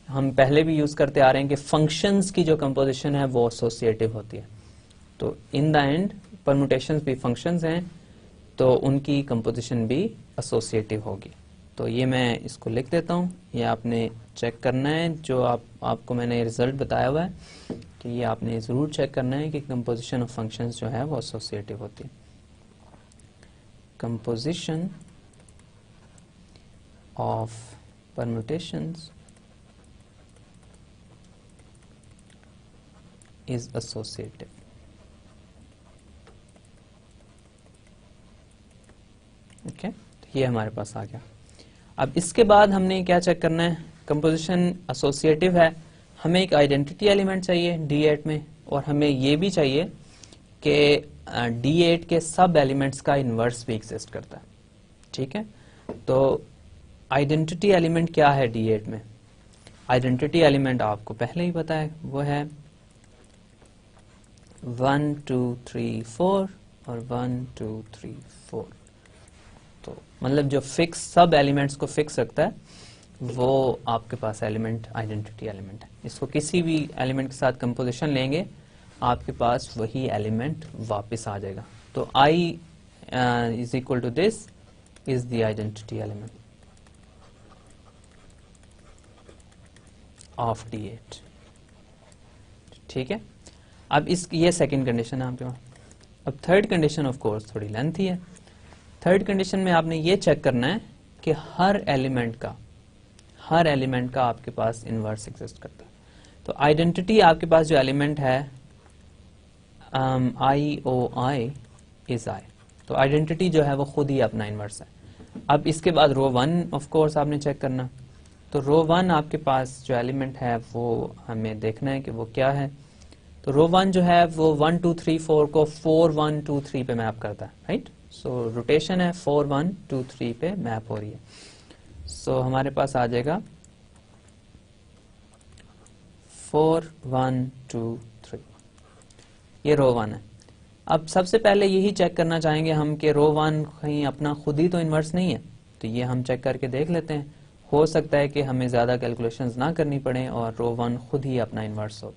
हम पहले भी यूज करते आ रहे हैं कि फंक्शंस की जो कंपोजिशन है वो एसोसिएटिव होती है। तो इन द एंड परम्यूटेशंस भी फंक्शंस हैं तो उनकी कंपोजिशन भी एसोसिएटिव होगी। तो ये मैं इसको लिख देता हूँ, ये आपने चेक करना है। जो आपको मैंने रिजल्ट बताया हुआ है तो ये आपने ज़रूर चेक करना है कि कंपोजिशन ऑफ फंक्शंस जो है वो एसोसिएटिव होती है। Composition of permutations is associative. Okay, तो ये हमारे पास आ गया। अब इसके बाद हमने क्या चेक करना है, कंपोजिशन एसोसिएटिव है, हमें एक आइडेंटिटी एलिमेंट चाहिए D8 में, और हमें ये भी चाहिए कि D8 के सब एलिमेंट्स का इन्वर्स भी एग्जिस्ट करता है। ठीक है, तो आइडेंटिटी एलिमेंट क्या है D8 में? आइडेंटिटी एलिमेंट आपको पहले ही पता है, वो है 1 2 3 4 और 1 2 3 4। तो मतलब जो फिक्स सब एलिमेंट्स को फिक्स रखता है वो आपके पास एलिमेंट आइडेंटिटी एलिमेंट है। इसको किसी भी एलिमेंट के साथ कंपोजिशन लेंगे आपके पास वही एलिमेंट वापस आ जाएगा। तो I is equal to this is the identity element of D8। ठीक है, अब ये सेकंड कंडीशन है आपके पास। अब थर्ड कंडीशन ऑफ कोर्स थोड़ी लेंथी है। थर्ड कंडीशन में आपने ये चेक करना है कि हर एलिमेंट का आपके पास इनवर्स एग्जिस्ट करता है। तो आइडेंटिटी आपके पास जो एलिमेंट है IOI इज I, तो आइडेंटिटी जो है वो खुद ही अपना इनवर्स है। अब इसके बाद रो 1 ऑफ कोर्स आपने चेक करना। तो रो 1 आपके पास जो एलिमेंट है वो हमें देखना है कि वो क्या है। तो रो 1 जो है वो 1 2 3 4 को 4 1 2 3 पे मैप करता है, राइट। सो रोटेशन है 4 1 2 3 पे मैप हो रही है। सो हमारे पास आ जाएगा 4 1 2 3, ये रो 1 है। अब सबसे पहले यही चेक करना चाहेंगे हम कि रो 1 कहीं अपना खुद ही तो इन्वर्स नहीं है। तो ये हम चेक करके देख लेते हैं, हो सकता है कि हमें ज़्यादा कैलकुलेशंस ना करनी पड़े और रो 1 खुद ही अपना इन्वर्स हो।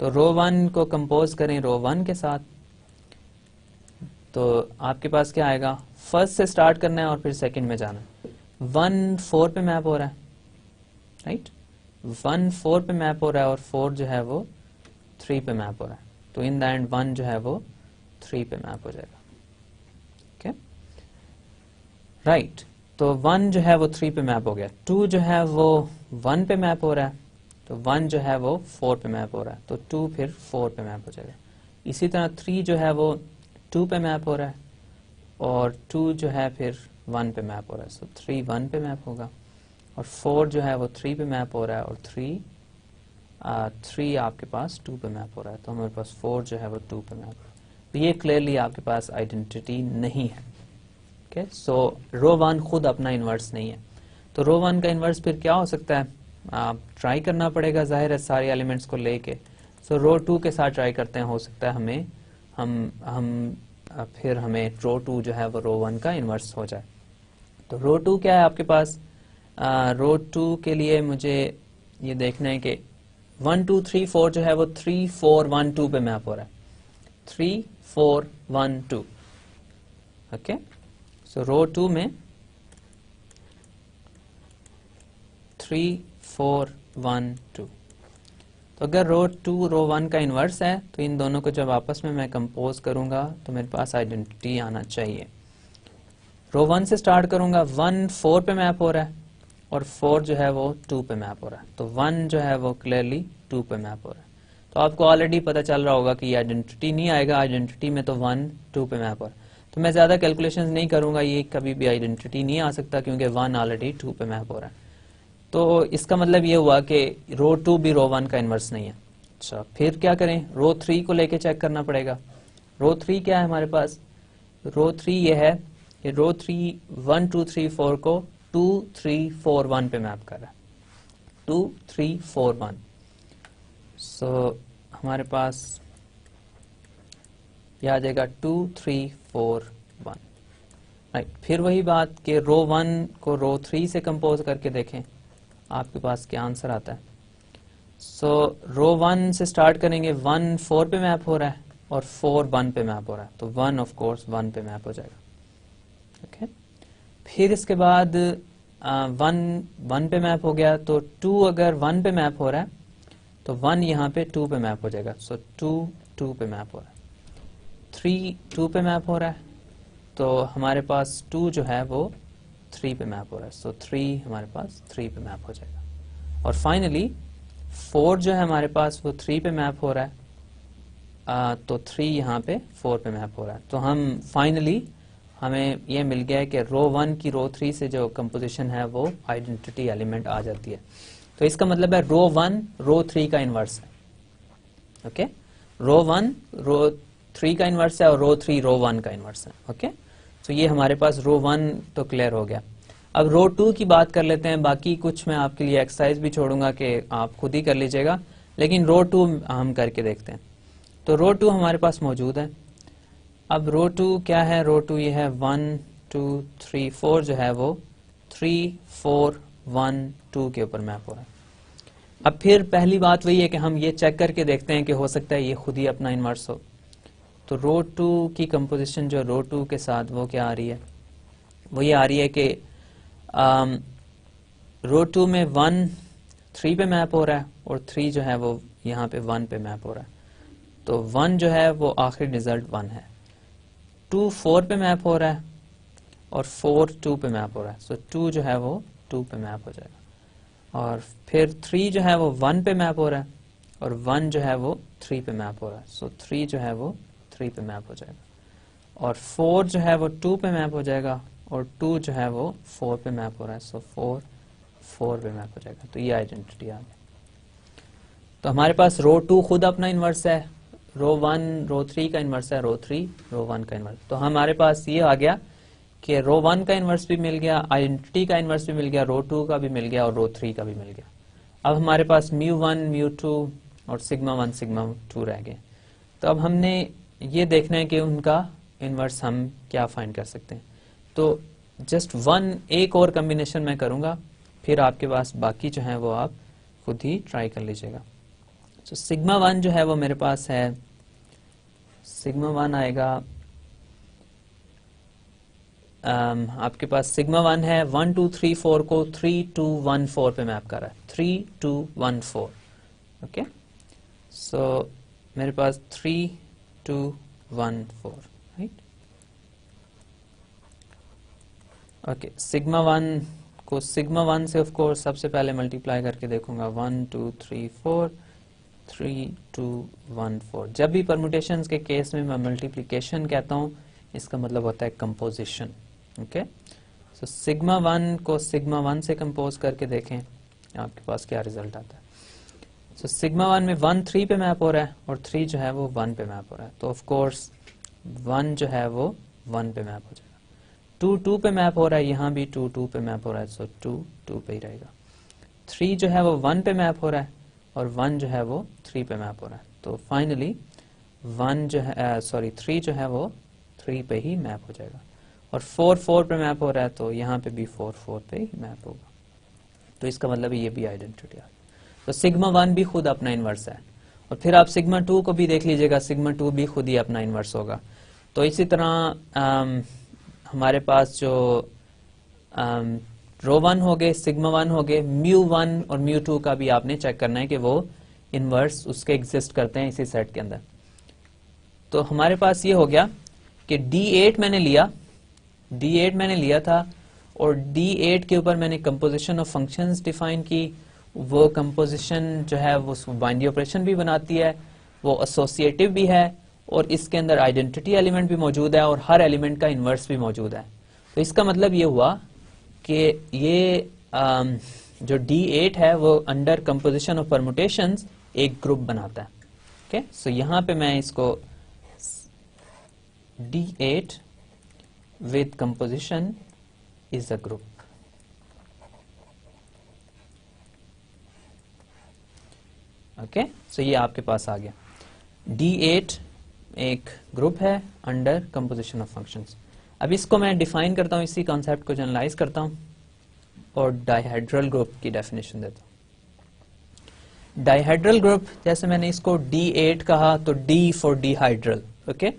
तो रो 1 को कंपोज करें रो 1 के साथ। तो आपके पास क्या आएगा, फर्स्ट से स्टार्ट करना है और फिर सेकंड में जाना है। 1 4 पे मैप हो रहा है, राइट। 1 4 पे मैप हो रहा है और 4 जो है वो 3 पे मैप हो रहा है। तो इन द एंड 1 जो है वो 3 पे मैप हो जाएगा। Okay, right. तो 1 जो है वो 3 पे मैप हो गया। 2 जो है वो 1 पे मैप हो रहा है, तो 1 जो है वो 4 पे मैप हो रहा है, तो 2 फिर 4 पे मैप हो जाएगा। इसी तरह 3 जो है वो 2 पे मैप हो रहा है और 2 जो है फिर 1 पे मैप हो रहा है, सो 3 1 पे मैप होगा। और 4 जो है वो 3 पे मैप हो रहा है और 3 आपके पास 2 पे मैप हो रहा है, तो हमारे पास 4 जो है वो 2 पे मैप हो रहा है। तो ये क्लियरली आपके पास आइडेंटिटी नहीं है। ओके, सो रो 1 खुद अपना इन्वर्स नहीं है। तो रो 1 का इन्वर्स फिर क्या हो सकता है, आप ट्राई करना पड़ेगा, जाहिर है सारे एलिमेंट्स को लेके। सो रो 2 के साथ ट्राई करते हैं, हो सकता है हमें रो 2 जो है वो रो 1 का इन्वर्स हो जाए। तो रो 2 क्या है आपके पास, रो 2 के लिए मुझे ये देखना है कि 1 2 3 4 जो है वो 3 4 1 2 पे मैप हो रहा है। 3 4 1 2। ओके, सो रो 2 में 3 4 1 2। तो अगर रो 2 रो 1 का इन्वर्स है तो इन दोनों को जब आपस में मैं कंपोज करूंगा तो मेरे पास आइडेंटिटी आना चाहिए। रो 1 से स्टार्ट करूंगा, 1 4 पे मैप हो रहा है और 4 जो है वो 2 पे मैप हो रहा है, तो 1 जो है वो क्लियरली 2 पे मैप हो रहा है। तो आपको ऑलरेडी पता चल रहा होगा कि ये आइडेंटिटी नहीं आएगा, आइडेंटिटी में तो 1 2 पे मैप हो रहा है। तो मैं ज़्यादा कैलकुलेशंस नहीं करूंगा, ये कभी भी आइडेंटिटी नहीं आ सकता क्योंकि 1 ऑलरेडी 2 पे मैप हो रहा है। तो इसका मतलब ये हुआ कि रो 2 भी रो 1 का इन्वर्स नहीं है। अच्छा, फिर क्या करें, रो 3 को लेके चेक करना पड़ेगा। रो 3 क्या है हमारे पास, रो 3 ये है, ये रो 3 1 2 3 4 को 2 3 4 1 पे मैप कर रहा है, 2 3 4 1। सो हमारे पास ये आ जाएगा 2 3 4 1, राइट। फिर वही बात कि रो 1 को रो 3 से कंपोज करके देखें आपके पास क्या आंसर आता है। सो रो 1 से स्टार्ट करेंगे, 1 4 पे मैप हो रहा है और 4 1 पे मैप हो रहा है, तो 1 ऑफ कोर्स 1 पे मैप हो जाएगा। ओके, फिर इसके बाद 1 1 पे मैप हो गया, तो 2 अगर 1 पे मैप हो रहा है तो 1 यहाँ पे 2 पे मैप हो जाएगा, सो 2 2 पे मैप हो रहा है, 3 2 पे मैप हो रहा है, तो हमारे पास 2 जो है वो 3 पे मैप हो रहा है, सो 3 हमारे पास 3 पे मैप हो जाएगा। और फाइनली 4 जो है हमारे पास वो 3 पे मैप हो रहा है, तो 3 यहाँ पे 4 पे मैप हो रहा है। तो हम फाइनली हमें ये मिल गया है कि रो 1 की रो 3 से जो कंपोजिशन है वो आइडेंटिटी एलिमेंट आ जाती है। तो इसका मतलब है रो 1 रो 3 का इन्वर्स है। ओके, रो 1 रो 3 का इन्वर्स है और रो 3 रो 1 का इन्वर्स है। ओके, तो ये हमारे पास रो 1 तो क्लियर हो गया। अब रो 2 की बात कर लेते हैं। बाकी कुछ मैं आपके लिए एक्सरसाइज भी छोड़ूंगा कि आप खुद ही कर लीजिएगा, लेकिन रो 2 हम करके देखते हैं। तो रो 2 हमारे पास मौजूद है। अब रो 2 क्या है? रो 2 ये है 1 2 3 4 जो है वो 3 4 1 2 के ऊपर मैप हो रहा है। अब फिर पहली बात वही है कि हम ये चेक करके देखते हैं कि हो सकता है ये खुद ही अपना इन्वर्स हो। तो रो 2 की कंपोजिशन जो रो 2 के साथ वो क्या आ रही है? वो ये आ रही है कि रो 2 में 1 3 पे मैप हो रहा है और 3 जो है वो यहाँ पे 1 पे मैप हो रहा है। तो 1 जो है वो आखिरी रिजल्ट 1 है। 2 4 पे मैप हो रहा है और 4 2 पे मैप हो रहा है, सो 2 जो है वो 2 पे मैप हो जाएगा। और फिर 3 जो है वो 1 पे मैप हो रहा है और 1 जो है वो 3 पे मैप हो रहा है, सो 3 जो है वो 3 पे मैप हो जाएगा। और 4 जो है वो 2 पे मैप हो जाएगा और 2 जो है वो 4 पे मैप हो रहा है, सो 4 4 पे मैप हो जाएगा। तो ये आइडेंटिटी आ गई। तो हमारे पास रो 2 खुद अपना इन्वर्स है, रो 1 रो 3 का इन्वर्स है, रो 3 रो 1 का इन्वर्स। तो हमारे पास ये आ गया कि रो 1 का इन्वर्स भी मिल गया, आइडेंटिटी का इन्वर्स भी मिल गया, रो 2 का भी मिल गया और रो 3 का भी मिल गया। अब हमारे पास μ1 μ2 और सिग्मा 1 सिग्मा 2 रह गए। तो अब हमने ये देखना है कि उनका इन्वर्स हम क्या फाइंड कर सकते हैं। तो जस्ट एक और कम्बिनेशन मैं करूंगा, फिर आपके पास बाकी जो है वो आप खुद ही ट्राई कर लीजिएगा। तो सिग्मा 1 जो है वो मेरे पास है, सिग्मा 1 आएगा, आपके पास सिग्मा 1 है 1 2 3 4 को 3 2 1 4 पे मैप कर रहा है, 3 2 1 4। ओके, सो मेरे पास 3 2 1 4, राइट। ओके, सिग्मा 1 को सिग्मा 1 से ऑफ कोर्स सबसे पहले मल्टीप्लाई करके देखूंगा, 1 2 3 4 3 2 1 4। जब भी परम्यूटेशंस के केस में मैं मल्टीप्लिकेशन कहता हूं, इसका मतलब होता है कंपोजिशन। ओके, सो सिग्मा 1 को सिग्मा 1 से कंपोज करके देखें आपके पास क्या रिजल्ट आता है। सो सिग्मा 1 में 1 3 पे मैप हो रहा है और 3 जो है वो 1 पे मैप हो रहा है, तो ऑफ कोर्स 1 जो है वो 1 पे मैप हो जाएगा। 2 2 पे मैप हो रहा है, यहाँ भी 2 2 पे मैप हो रहा है, सो 2 2 पे ही रहेगा। 3 जो है वो 1 पे मैप हो रहा है और 1 जो है वो 3 पे मैप हो रहा है, तो फाइनली 1 जो है 3 जो है वो 3 पे ही मैप हो जाएगा। और 4 4 पे मैप हो रहा है, तो यहाँ पे भी 4 4 पे ही मैप होगा। तो इसका मतलब ये भी आइडेंटिटी है। तो सिग्मा 1 भी खुद अपना इन्वर्स है। और फिर आप सिग्मा 2 को भी देख लीजिएगा, सिग्मा 2 भी खुद ही अपना इन्वर्स होगा। तो इसी तरह हमारे पास जो रो 1 हो गए, सिग्मा 1 हो गए, μ1 और μ2 का भी आपने चेक करना है कि वो इन्वर्स उसके एग्जिस्ट करते हैं इसी सेट के अंदर। तो हमारे पास ये हो गया कि D8 मैंने लिया था और D8 के ऊपर मैंने कंपोजिशन ऑफ फंक्शंस डिफाइन की। वो कंपोजिशन जो है वो बाइनरी ऑपरेशन भी बनाती है, वो एसोसिएटिव भी है और इसके अंदर आइडेंटिटी एलिमेंट भी मौजूद है और हर एलिमेंट का इन्वर्स भी मौजूद है। तो इसका मतलब ये हुआ कि ये जो D8 है वो अंडर कंपोजिशन ऑफ परम्यूटेशंस एक ग्रुप बनाता है। ओके, सो यहाँ पे मैं इसको D8 with composition is a group. Okay, so ये आपके पास आ गया। D8 एक ग्रुप है अंडर कंपोजिशन ऑफ फंक्शंस। अब इसको मैं डिफाइन करता हूँ, इसी कॉन्सेप्ट को जनरलाइज करता हूँ और डाइहेड्रल ग्रुप की डेफिनेशन देता हूँ। डाइहेड्रल ग्रुप, जैसे मैंने इसको D8 कहा तो D for dihedral. Okay,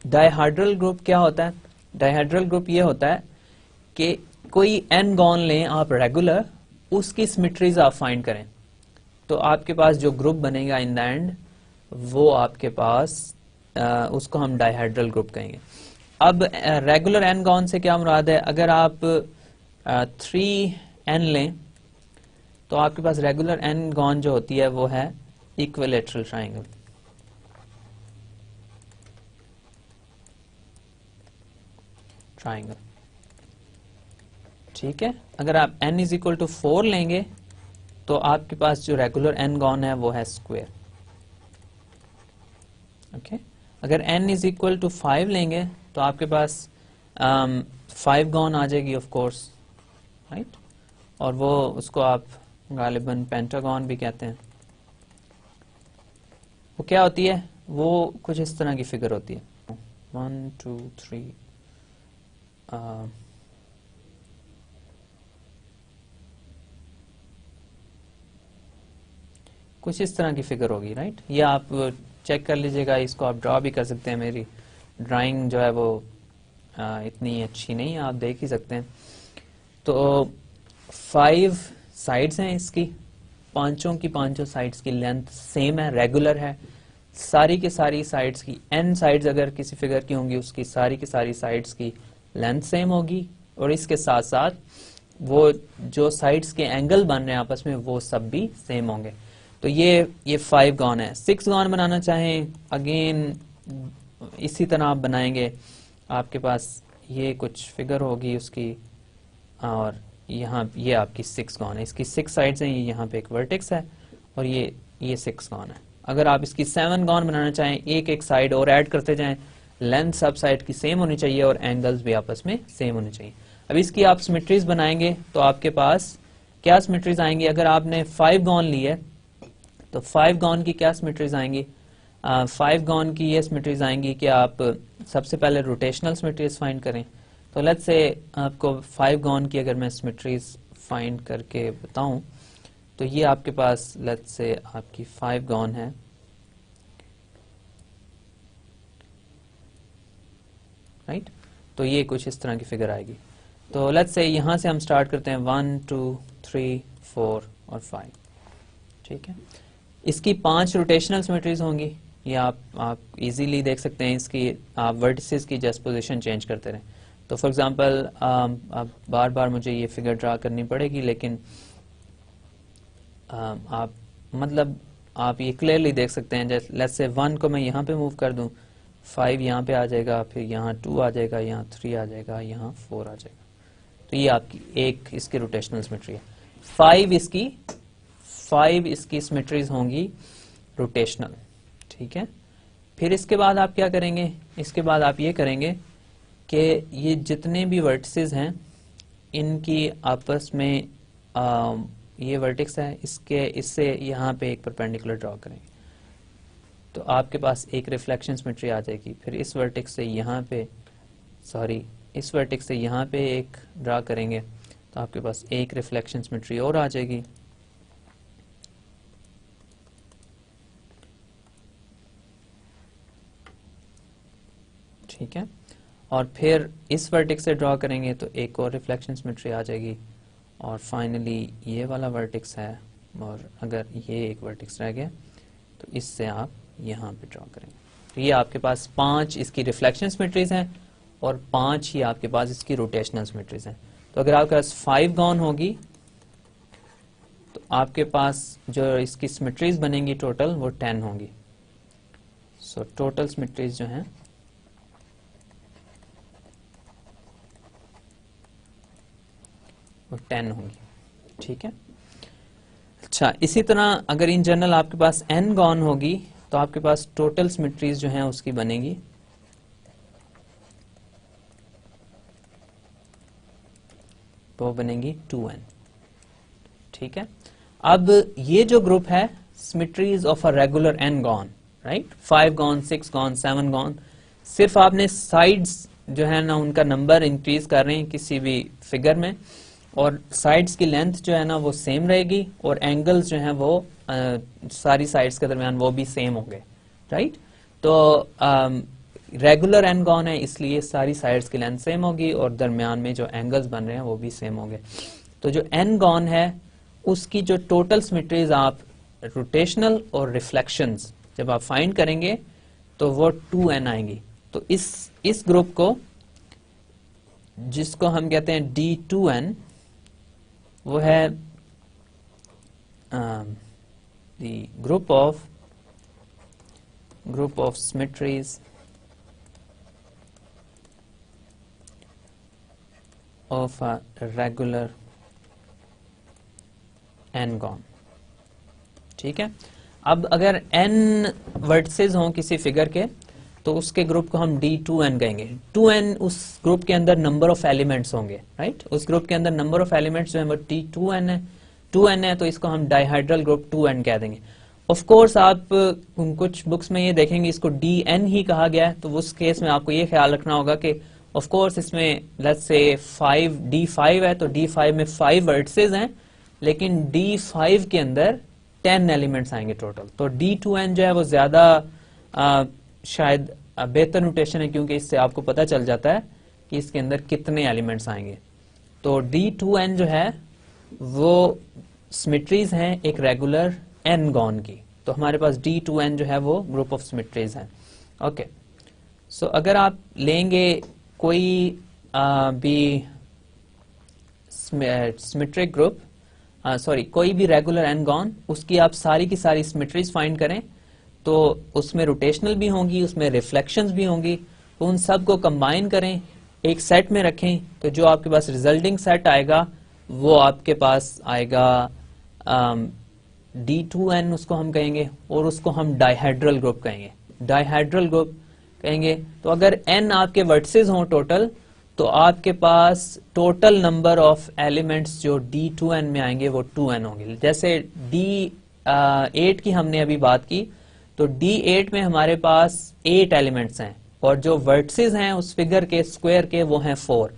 dihedral group क्या होता है? डाइहाइड्रल ग्रुप ये होता है कि कोई n गॉन लें आप रेगुलर उसकी सिमेट्रीज आप फाइंड करें, तो आपके पास जो ग्रुप बनेगा इन द एंड वो आपके पास उसको हम डाइहेड्रल ग्रुप कहेंगे। अब रेगुलर एन गॉन से क्या मुराद है, अगर आप 3n लें तो आपके पास रेगुलर एन गॉन जो होती है वो है इक्विलेटरल ट्राइंगल। ठीक है, अगर आप n इज इक्वल टू 4 लेंगे तो आपके पास जो रेगुलर एन गॉन है वो है स्क्वायर। ओके, अगर n इज इक्वल टू 5 लेंगे तो आपके पास 5 गॉन आ जाएगी ऑफ कोर्स, राइट, और वो उसको आप गालिबन पेंटागॉन भी कहते हैं। वो क्या होती है, वो कुछ इस तरह की फिगर होती है, 1 2 3 कुछ इस तरह की फिगर होगी, राइट। ये आप चेक कर लीजिएगा, इसको आप ड्रॉ भी कर सकते हैं। मेरी ड्राइंग जो है वो इतनी अच्छी नहीं है, आप देख ही सकते हैं। तो 5 साइड्स हैं इसकी, पांचों की पांचों साइड्स की लेंथ सेम है, रेगुलर है। सारी की सारी साइड्स की n साइड्स अगर किसी फिगर की होंगी उसकी सारी की सारी साइड्स की लेंथ सेम होगी, और इसके साथ साथ वो जो साइड्स के एंगल बन रहे हैं आपस में वो सब भी सेम होंगे। तो ये 5 गॉन है। 6 गॉन बनाना चाहें अगेन इसी तरह आप बनाएंगे, आपके पास ये कुछ फिगर होगी उसकी, और यहाँ ये आपकी 6 गॉन है। इसकी 6 साइड्स हैं, ये यहाँ पे एक वर्टेक्स है और ये 6 गॉन है। अगर आप इसकी 7 गॉन बनाना चाहें, एक एक साइड और ऐड करते जाएं, लेंथ सब साइड की सेम होनी चाहिए और एंगल्स भी आपस में सेम होने चाहिए। अब इसकी आप सिमेट्रीज बनाएंगे तो आपके पास क्या सिमेट्रीज आएंगी, अगर आपने 5 गॉन ली है तो 5 गॉन की क्या सिमेट्रीज आएंगी, 5 गॉन की ये सिमेट्रीज आएंगी कि आप सबसे पहले रोटेशनल सिमेट्रीज फाइंड करें। तो लेट्स से आपको 5 गॉन की अगर मैं सिमेट्रीज फाइंड करके बताऊं तो ये आपके पास लेट्स से आपकी 5 गॉन है, राइट। तो ये कुछ इस तरह की फिगर आएगी। तो लेट्स से यहां से हम स्टार्ट करते हैं 1 2 3 4 और 5, ठीक है। इसकी 5 रोटेशनल सिमेट्रीज होंगी, ये आप इजीली देख सकते हैं। इसकी आप वर्टिसेस की जस्ट पोजीशन चेंज करते रहें। तो फॉर एग्जांपल अब बार बार मुझे ये फिगर ड्रा करनी पड़ेगी, लेकिन आप मतलब आप ये क्लियरली देख सकते हैं। जैसे लेट्स से 1 को मैं यहाँ पे मूव कर दूं, 5 यहाँ पे आ जाएगा, फिर यहाँ 2 आ जाएगा, यहाँ 3 आ जाएगा, यहाँ 4 आ जाएगा। तो ये आपकी एक इसकी रोटेशनल सिमेट्री है। 5 इसकी सिमेट्रीज होंगी रोटेशनल, ठीक है। फिर इसके बाद आप क्या करेंगे, इसके बाद आप ये करेंगे कि ये जितने भी वर्टिसेस हैं इनकी आपस में ये वर्टेक्स है, इससे यहाँ पे एक परपेंडिकुलर ड्रॉ करेंगे तो आपके पास एक रिफ्लेक्शन सिमेट्री आ जाएगी। फिर इस वर्टेक्स से यहाँ पे इस वर्टेक्स से यहाँ पे एक ड्रॉ करेंगे तो आपके पास एक रिफ्लेक्शन सिमेट्री और आ जाएगी। ठीक है, और फिर इस वर्टेक्स से ड्रॉ करेंगे तो एक और रिफ्लेक्शन सिमेट्री आ जाएगी, और फाइनली ये वाला वर्टेक्स है, और अगर ये एक वर्टेक्स रह गया तो इससे आप यहाँ पे ड्रॉ करेंगे। तो ये आपके पास 5 इसकी रिफ्लेक्शन सिमेट्रीज हैं और 5 ही आपके पास इसकी रोटेशनल सिमेट्रीज हैं। तो अगर आपके पास 5 गॉन होगी तो आपके पास जो इसकी सिमेट्रीज बनेंगी टोटल वो 10 होंगी। सो टोटल सिमेट्रीज जो हैं वो 10 होंगी, ठीक है। अच्छा, इसी तरह अगर इन जनरल आपके पास n गॉन होगी तो आपके पास टोटल सिमेट्रीज जो हैं उसकी बनेगी वो बनेगी 2n, ठीक है। अब ये जो ग्रुप है symmetries of a regular n gone, right, 5 gone 6 gone 7 gone, सिर्फ आपने साइड्स जो है ना उनका नंबर इंक्रीज कर रहे हैं किसी भी फिगर में, और साइड्स की लेंथ जो है ना वो सेम रहेगी, और एंगल्स जो हैं वो सारी साइड्स के दरमियान वो भी सेम होंगे, राइट। तो रेगुलर एन गॉन है इसलिए सारी साइड्स की लेंथ सेम होगी और दरमियान में जो एंगल्स बन रहे हैं वो भी सेम होंगे। तो जो एन गॉन है उसकी जो टोटल सिमेट्रीज आप रोटेशनल और रिफ्लेक्शंस जब आप फाइंड करेंगे तो वो 2n आएंगी। तो इस ग्रुप को जिसको हम कहते हैं D2n, वो है the group of symmetries of a regular n-gon। ठीक है, अब अगर n वर्टिसेस हों किसी फिगर के तो उसके ग्रुप को हम D2n कहेंगे। 2n उस ग्रुप के अंदर नंबर ऑफ एलिमेंट्स होंगे, राइट। उस ग्रुप के अंदर नंबर ऑफ एलिमेंट्स जो है वो D2n है, 2n है, तो इसको हम डाइहाइड्रल ग्रुप 2n कह देंगे। ऑफ कोर्स आप कुछ बुक्स में ये देखेंगे इसको dn ही कहा गया है, तो उस केस में आपको ये ख्याल रखना होगा कि ऑफ कोर्स इसमें लेट्स से 5 है तो D5 में 5 वर्टिसेस हैं, लेकिन D5 के अंदर 10 एलिमेंट्स आएंगे टोटल। तो D2n जो है वो ज्यादा शायद बेहतर नोटेशन है, क्योंकि इससे आपको पता चल जाता है कि इसके अंदर कितने एलिमेंट्स आएंगे। तो D2n जो है वो सिमेट्रीज हैं एक रेगुलर n-गॉन की। तो हमारे पास D2n जो है वो ग्रुप ऑफ सिमेट्रीज हैं। ओके, सो अगर आप लेंगे कोई भी सिमेट्रिक ग्रुप, कोई भी रेगुलर n-गॉन, उसकी आप सारी की सारी सिमेट्रीज फाइंड करें तो उसमें रोटेशनल भी होंगी, उसमें रिफ्लेक्शंस भी होंगी, तो उन सब को कंबाइन करें, एक सेट में रखें, तो जो आपके पास रिजल्टिंग सेट आएगा वो आपके पास आएगा D2n उसको हम कहेंगे, और उसको हम डाइहाइड्रल ग्रुप कहेंगे। डाइहाइड्रल ग्रुप कहेंगे तो अगर n आपके वर्टिसेस हों टोटल, तो आपके पास टोटल नंबर ऑफ एलिमेंट्स जो D2n में आएंगे वो 2n होंगे। जैसे D8 की हमने अभी बात की, तो D8 में हमारे पास 8 एलिमेंट्स हैं और जो वर्टिसेस हैं उस फिगर के स्क्वायर के वो हैं 4।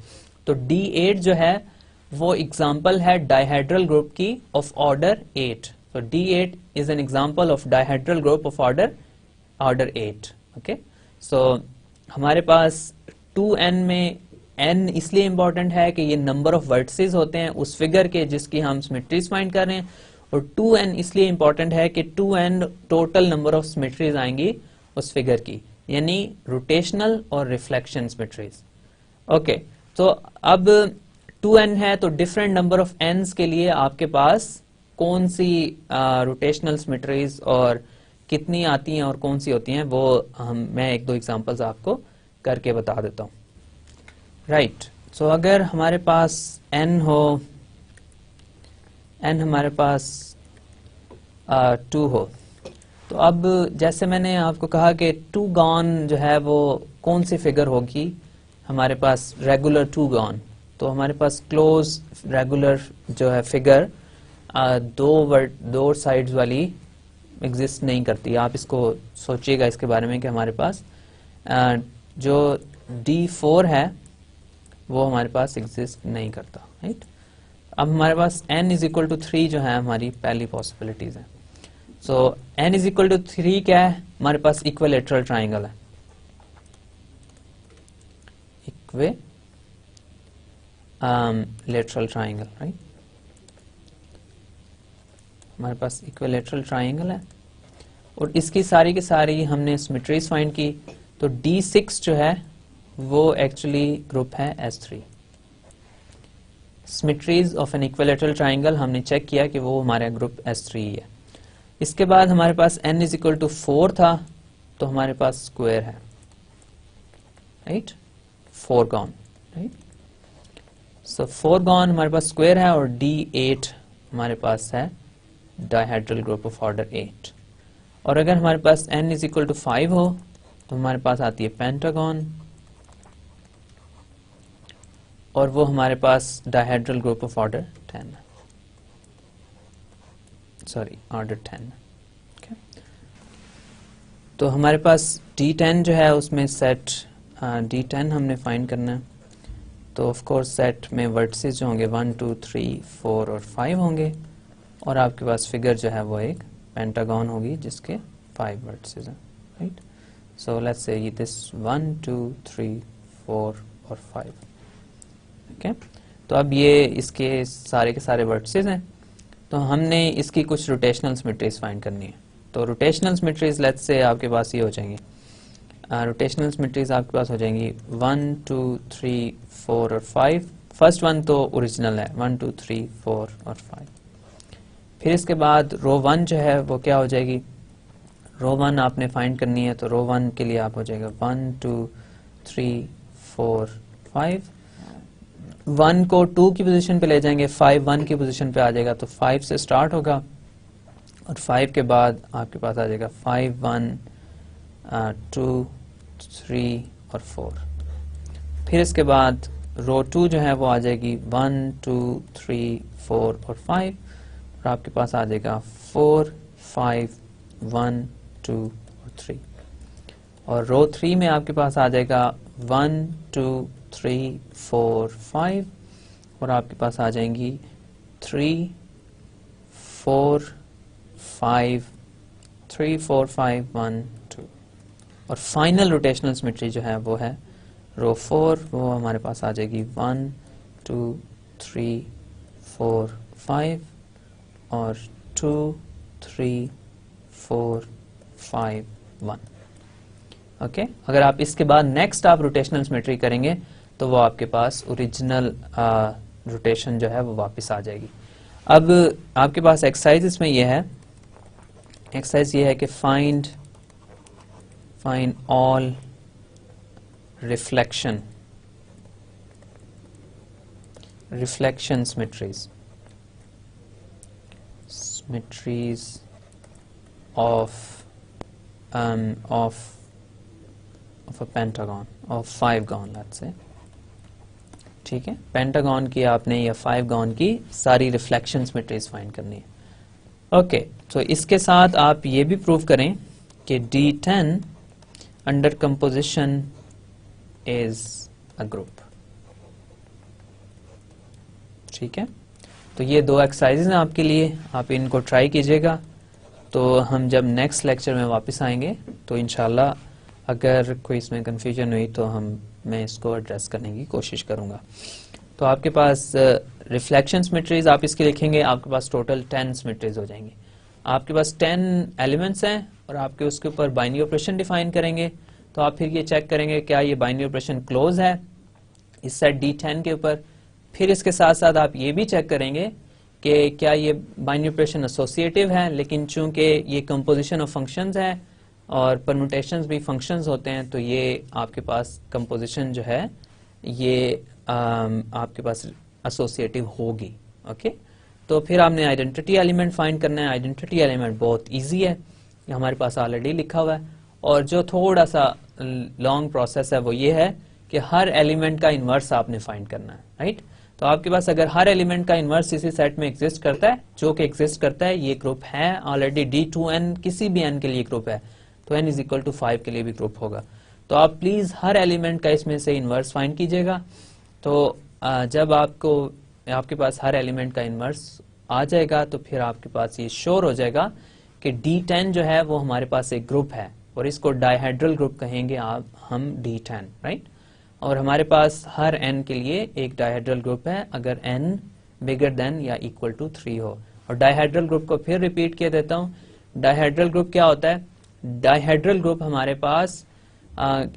तो D8 जो है वो एग्जांपल है डाइहाइड्रल ग्रुप की ऑफ ऑर्डर 8। तो D8 is an example of dihedral group of order 8। Okay, so हमारे पास 2n में n इसलिए इंपॉर्टेंट है कि ये नंबर ऑफ वर्टिसेस होते हैं उस फिगर के जिसकी हम सिमेट्रीज फाइंड कर रहे हैं, और 2n इसलिए इंपॉर्टेंट है कि 2n total number of symmetries आएंगी उस फिगर की, यानी रोटेशनल और रिफ्लेक्शन सिमेट्रीज। ओके, तो अब 2n है तो डिफरेंट नंबर ऑफ n's के लिए आपके पास कौन सी रोटेशनल सिमेट्रीज और कितनी आती हैं और कौन सी होती हैं वो मैं एक दो एग्जांपल्स आपको करके बता देता हूँ। राइट, सो अगर हमारे पास n हो, n हमारे पास 2 हो, तो अब जैसे मैंने आपको कहा कि 2-गॉन जो है वो कौन सी फिगर होगी हमारे पास, रेगुलर 2-गॉन। तो हमारे पास क्लोज रेगुलर जो है फिगर दो साइड्स वाली एग्जिस्ट नहीं करती। आप इसको सोचिएगा इसके बारे में कि हमारे पास जो D4 है वो हमारे पास एग्जिस्ट नहीं करता, राइट। अब हमारे पास n इज इक्वल टू 3 जो है हमारी पहली पॉसिबिलिटीज है। सो n इज इक्वल टू 3 क्या है, हमारे पास इक्विलेटरल ट्राइंगल है, इक्विलेटरल ट्राइंगल, राइट। हमारे पास इक्विलेटरल ट्राइंगल है और इसकी सारी की सारी हमने सिमेट्रीज फाइंड की। तो D6 जो है वो एक्चुअली ग्रुप है S3। Symmetries of an equilateral triangle हमने चेक किया कि वो हमारा ग्रुप S3 है। इसके बाद हमारे पास n इज इक्वल टू 4 था, तो हमारे पास स्क्वायर है, राइट, 4-गॉन, राइट। सो 4-गॉन हमारे पास स्क्वायर है और D8 हमारे पास है डाइहाइड्रल ग्रुप ऑफ ऑर्डर 8। और अगर हमारे पास n इज इक्वल टू 5 हो तो हमारे पास आती है पेंटागन, और वो हमारे पास dihedral group of order 10, sorry order 10। okay? तो हमारे पास D10 जो है उसमें सेट D10 हमने फाइंड करना है। तो ऑफ कोर्स सेट में वर्टिसेस जो होंगे 1 2 3 4 और 5 होंगे, और आपके पास फिगर जो है वो एक पेंटागन होगी जिसके 5 वर्टिसेस हैं, right. So let's say this 1 2 3 4 और 5। ओके, तो अब ये इसके सारे के सारे वर्टिसेस हैं। तो हमने इसकी कुछ रोटेशनल सिमेट्रीज फाइंड करनी है। तो रोटेशनल सिमेट्रीज लेट्स से आपके पास ये हो जाएंगी, रोटेशनल सिमेट्रीज आपके पास हो जाएंगी 1 2 3 4 और 5। फर्स्ट वन तो ओरिजिनल है 1 2 3 4 और 5। फिर इसके बाद रो 1 जो है वो क्या हो जाएगी, रो 1 आपने फाइंड करनी है, तो रो 1 के लिए आप हो जाएगा 1 2 3 4 5। 1 को 2 की पोजीशन पे ले जाएंगे, 5 1 की पोजीशन पे आ जाएगा, तो 5 से स्टार्ट होगा और 5 के बाद आपके पास आ जाएगा 5 1 2 3 और 4। फिर इसके बाद रो 2 जो है वो आ जाएगी 1 2 3 4 और 5 और आपके पास आ जाएगा 4 5 1 2 और 3। और रो 3 में आपके पास आ जाएगा 1 2 3 4 5 और आपके पास आ जाएंगी 3 4 5 3 4 5 1 2। और फाइनल रोटेशनल सिमेट्री जो है वो है रो 4, वो हमारे पास आ जाएगी 1 2 3 4 5 और 2 3 4 5 1। ओके, अगर आप इसके बाद नेक्स्ट आप रोटेशनल सिमेट्री करेंगे तो वो आपके पास ओरिजिनल रोटेशन जो है वो वापस आ जाएगी। अब आपके पास एक्सरसाइज इसमें यह है, एक्सरसाइज ये है कि find all reflection symmetries of a pentagon of 5 gone let's say. ठीक है, पेंटागन की आपने या 5 गॉन की सारी रिफ्लेक्शन सिमेट्रीज फाइंड करनी है। ओके, तो इसके साथ आप ये भी प्रूव करें कि D10 under composition is a group. ठीक है, तो ये 2 एक्सरसाइजेज हैं आपके लिए, आप इनको ट्राई कीजिएगा। तो हम जब नेक्स्ट लेक्चर में वापस आएंगे तो इंशाल्लाह अगर कोई इसमें कंफ्यूजन हुई तो मैं इसको एड्रेस करने की कोशिश करूंगा। तो आपके पास रिफ्लेक्शन सिमेट्रीज आप इसके लिखेंगे, आपके पास टोटल 10 सिमेट्रीज हो जाएंगी। आपके पास 10 एलिमेंट्स हैं और आपके उसके ऊपर बाइनरी ऑपरेशन डिफाइन करेंगे। तो आप फिर ये चेक करेंगे क्या ये बाइनरी ऑपरेशन क्लोज है इस सेट D10 के ऊपर। फिर इसके साथ साथ आप ये भी चेक करेंगे कि क्या ये बाइनरी ऑपरेशन एसोसिएटिव है, लेकिन चूंकि ये कंपोजिशन ऑफ फंक्शंस है और परम्यूटेशंस भी फंक्शंस होते हैं, तो ये आपके पास कंपोजिशन जो है ये आपके पास एसोसिएटिव होगी। ओके, तो फिर आपने आइडेंटिटी एलिमेंट फाइंड करना है। आइडेंटिटी एलिमेंट बहुत इजी है, ये हमारे पास ऑलरेडी लिखा हुआ है। और जो थोड़ा सा लॉन्ग प्रोसेस है वो ये है कि हर एलिमेंट का इन्वर्स आपने फाइंड करना है, राइट। तो आपके पास अगर हर एलिमेंट का इन्वर्स इसी सेट में एग्जिस्ट करता है, जो कि एग्जिस्ट करता है, ये ग्रुप है ऑलरेडी D2n, किसी भी n के लिए ग्रुप है, तो n इज इक्वल टू 5 के लिए भी ग्रुप होगा। तो आप प्लीज हर एलिमेंट का इसमें से इन्वर्स फाइंड कीजिएगा। तो जब आपके पास हर एलिमेंट का इन्वर्स आ जाएगा तो फिर आपके पास ये श्योर हो जाएगा कि D10 जो है वो हमारे पास एक ग्रुप है और इसको डायहेड्रल ग्रुप कहेंगे हम D10, राइट। और हमारे पास हर n के लिए एक डायहेड्रल ग्रुप है अगर n बिगर देन या इक्वल टू 3 हो। और डायहेड्रल ग्रुप को फिर रिपीट किया देता हूँ, डायहेड्रल ग्रुप क्या होता है? डायहेड्रल ग्रुप हमारे पास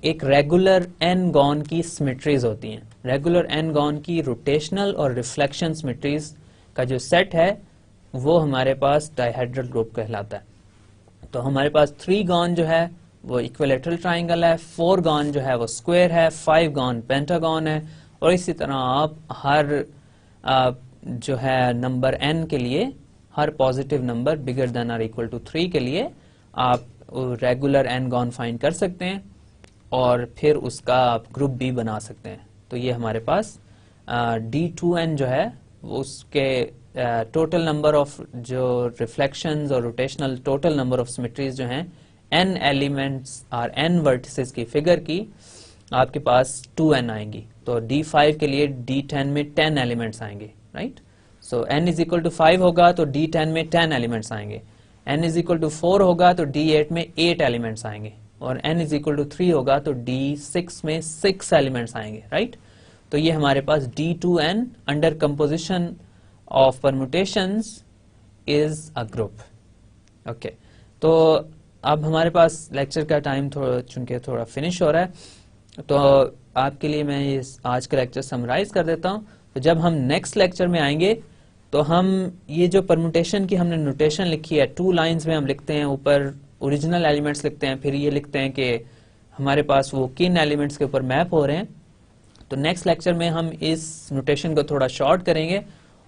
एक रेगुलर n गॉन की सिमेट्रीज होती हैं। रेगुलर n गॉन की रोटेशनल और रिफ्लेक्शन सिमेट्रीज का जो सेट है वो हमारे पास डायहेड्रल ग्रुप कहलाता है। तो हमारे पास 3 गॉन जो है वो इक्विलैटरल ट्राइंगल है, 4 गॉन जो है वो स्क्वायर है, 5 गॉन पेंटागन है। और इसी तरह आप हर जो है नंबर n के लिए, हर पॉजिटिव नंबर बिगर देन और इक्वल टू 3 के लिए आप रेगुलर n गॉन फाइंड कर सकते हैं और फिर उसका आप ग्रुप भी बना सकते हैं। तो ये हमारे पास D2n जो है उसके टोटल नंबर ऑफ जो रिफ्लेक्शंस और rotational total number of symmetries जो हैं n एलिमेंट्स और n वर्टिसेस की फिगर की आपके पास 2n आएंगी। तो D5 के लिए D10 में 10 एलिमेंट्स आएंगे, right. So n is equal to 5 होगा तो D10 में 10 एलिमेंट्स आएंगे। n इज इक्वल टू 4 होगा तो D8 में 8 एलिमेंट्स आएंगे। और n इज इक्वल टू 3 होगा तो D6 में 6 एलिमेंट्स आएंगे, राइट। तो ये हमारे पास D2n under composition of permutations is a group. Okay, तो अब हमारे पास लेक्चर का टाइम थोड़ा चूंकि थोड़ा फिनिश हो रहा है, तो आपके लिए मैं इस आज का लेक्चर समराइज कर देता हूँ। तो जब हम नेक्स्ट लेक्चर में आएंगे तो हम ये जो परमुटेशन की हमने नोटेशन लिखी है, 2 लाइंस में हम लिखते हैं, ऊपर ओरिजिनल एलिमेंट्स लिखते हैं, फिर ये लिखते हैं कि हमारे पास वो किन एलिमेंट्स के ऊपर मैप हो रहे हैं। तो नेक्स्ट लेक्चर में हम इस नोटेशन को थोड़ा शॉर्ट करेंगे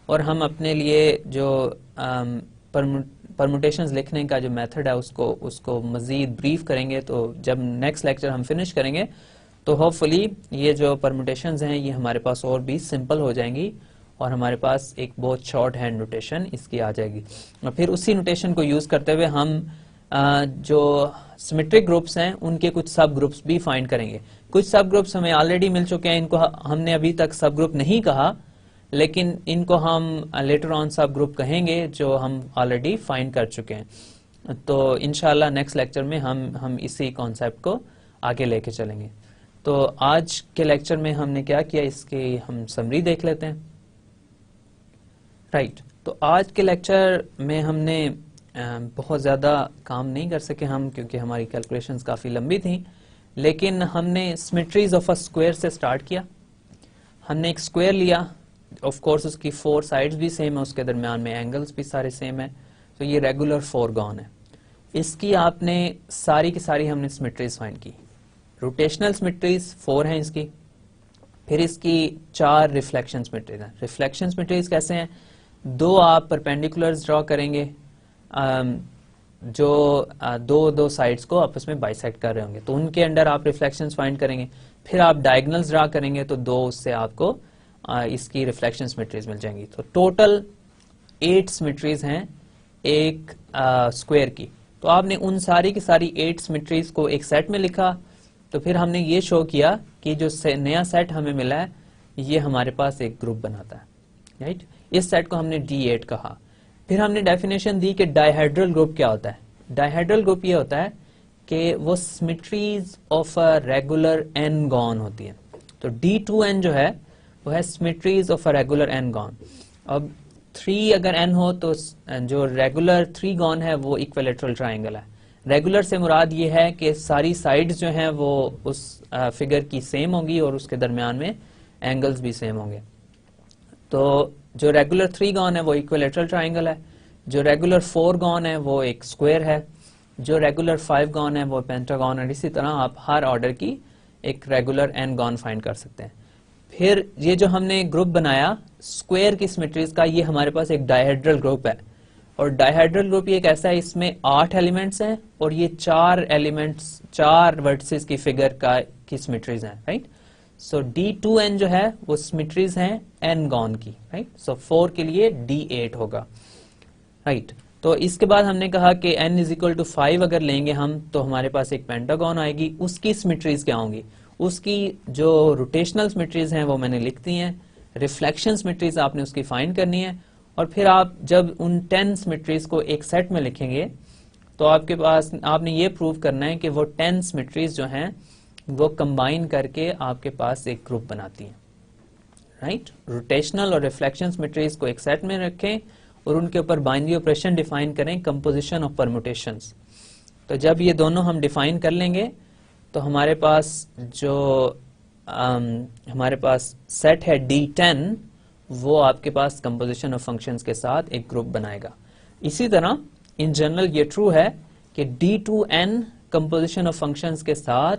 और हम अपने लिए जो परमुटेशंस लिखने का जो मेथड है उसको मजीद ब्रीफ करेंगे। तो जब नेक्स्ट लेक्चर हम फिनिश करेंगे तो होपफुली ये जो परमुटेशंस हैं ये हमारे पास और भी सिंपल हो जाएंगी और हमारे पास एक बहुत शॉर्ट हैंड नोटेशन इसकी आ जाएगी। और फिर उसी नोटेशन को यूज करते हुए हम जो सिमेट्रिक ग्रुप्स हैं उनके कुछ सब ग्रुप्स भी फाइंड करेंगे। कुछ सब ग्रुप्स हमें ऑलरेडी मिल चुके हैं, इनको हमने अभी तक सब ग्रुप नहीं कहा, लेकिन इनको हम लेटर ऑन सब ग्रुप कहेंगे जो हम ऑलरेडी फाइंड कर चुके हैं। तो इंशाल्लाह नेक्स्ट लेक्चर में हम इसी कॉन्सेप्ट को आगे लेके चलेंगे। तो आज के लेक्चर में हमने क्या किया, इसकी हम समरी देख लेते हैं। राइट, तो आज के लेक्चर में हमने बहुत ज़्यादा काम नहीं कर सके हम, क्योंकि हमारी कैलकुलेशंस काफ़ी लंबी थी, लेकिन हमने सिमेट्रीज ऑफ अ स्क्वायर से स्टार्ट किया। हमने एक स्क्वायर लिया, ऑफ कोर्स उसकी 4 साइड्स भी सेम है, उसके दरमियान में एंगल्स भी सारे सेम है, तो ये रेगुलर फोरगॉन है। इसकी आपने सारी की सारी हमने सिमेट्रीज फाइंड की। रोटेशनल सिमेट्रीज 4 हैं इसकी, फिर इसकी 4 रिफ्लेक्शन सिमेट्रीज हैं। रिफ्लेक्शन सिमेट्रीज कैसे हैं, 2 आप परपेंडिकुलर्स ड्रॉ करेंगे जो दो साइड्स को आपस में बाइसेक्ट कर रहे होंगे, तो उनके अंडर आप रिफ्लेक्शंस फाइंड करेंगे। फिर आप डायगोनल्स ड्रॉ करेंगे तो 2 उससे आपको इसकी रिफ्लेक्शन सिमेट्रीज मिल जाएंगी। तो टोटल 8 सिमेट्रीज हैं एक स्क्वायर की। तो आपने उन सारी की सारी 8 सिमेट्रीज को एक सेट में लिखा। तो फिर हमने ये शो किया कि जो नया सेट हमें मिला है ये हमारे पास एक ग्रुप बनाता है। राइट, इस सेट को हमने D8 कहा। फिर हमने डेफिनेशन दी कि डायहेड्रल ग्रुप क्या होता है। डायहेड्रल ग्रुप ये होता है कि वो symmetries of a regular n gone होती है। तो D2n जो है वो है symmetries of a regular n gone. अब 3 अगर n हो तो जो रेगुलर 3 गॉन है वो इक्विलेटरल ट्राइंगल है। रेगुलर से मुराद ये है कि सारी साइड्स जो हैं वो उस फिगर की सेम होंगी और उसके दरमियान में एंगल्स भी सेम होंगे। तो जो रेगुलर 3 गॉन है वो इक्विलेटरल ट्राइंगल है, जो रेगुलर 4 गॉन है वो एक स्क्वायर है, जो रेगुलर 5 गॉन है वो पेंटागॉन है। इसी तरह आप हर ऑर्डर की एक रेगुलर n गॉन फाइंड कर सकते हैं। फिर ये जो हमने ग्रुप बनाया स्क्वायर की सिमेट्रीज का, ये हमारे पास एक डायहेड्रल ग्रुप है। और डायहेड्रल ग्रुप ये कैसा है, इसमें 8 एलिमेंट्स हैं और ये 4 एलिमेंट्स 4 वर्टिसेस की फिगर की सिमेट्रीज हैं। राइट, सो D2n जो है वो सिमेट्रीज हैं n गॉन की। राइट, सो 4 के लिए D8 होगा। राइट, तो इसके बाद हमने कहा कि n = 5 अगर लेंगे हम तो हमारे पास एक पेंटागन आएगी। उसकी सिमेट्रीज क्या होंगी, उसकी जो रोटेशनल सिमेट्रीज हैं वो मैंने लिख दी हैं। रिफ्लेक्शन सिमेट्रीज आपने उसकी फाइंड करनी है। और फिर आप जब उन 10 सिमेट्रीज को एक सेट में लिखेंगे तो आपके पास आपने ये प्रूव करना है कि वो 10 सिमेट्रीज जो हैं वो कंबाइन करके आपके पास एक ग्रुप बनाती हैं। राइट, रोटेशनल और रिफ्लेक्शन सिमेट्रीज को एक सेट में रखें और उनके ऊपर बाइनरी ऑपरेशन डिफाइन करें, कंपोजिशन ऑफ परमुटेशंस। तो जब ये दोनों हम डिफाइन कर लेंगे तो हमारे पास जो हमारे पास सेट है D10 वो आपके पास कंपोजिशन ऑफ फंक्शंस के साथ एक ग्रुप बनाएगा। इसी तरह इन जनरल ये ट्रू है कि D2n कंपोजिशन ऑफ फंक्शंस के साथ,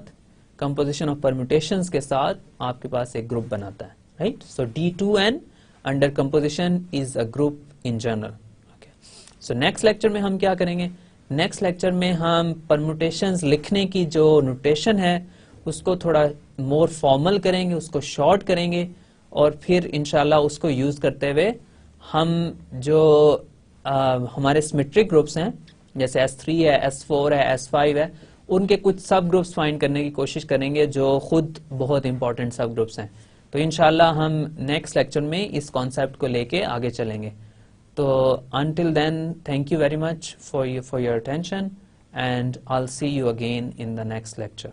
कंपोजिशन ऑफ परम्यूटेशंस के साथ आपके पास एक ग्रुप बनाता है। Right, so D2n under composition is a group in general. Okay, so next lecture में हम क्या करेंगे, नेक्स्ट लेक्चर में हम परम्यूटेशंस लिखने की जो नोटेशन है उसको थोड़ा मोर फॉर्मल करेंगे, उसको शॉर्ट करेंगे और फिर इंशाल्लाह उसको यूज करते हुए हम जो हमारे सिमेट्रिक ग्रुप्स हैं जैसे S3 है, S4 है, S5 है, उनके कुछ सब ग्रुप्स फाइंड करने की कोशिश करेंगे जो खुद बहुत इंपॉर्टेंट सब ग्रुप्स हैं। तो इंशाल्लाह हम नेक्स्ट लेक्चर में इस कॉन्सेप्ट को लेके आगे चलेंगे। तो until then, thank you very much for your attention and I'll see you again in the next lecture.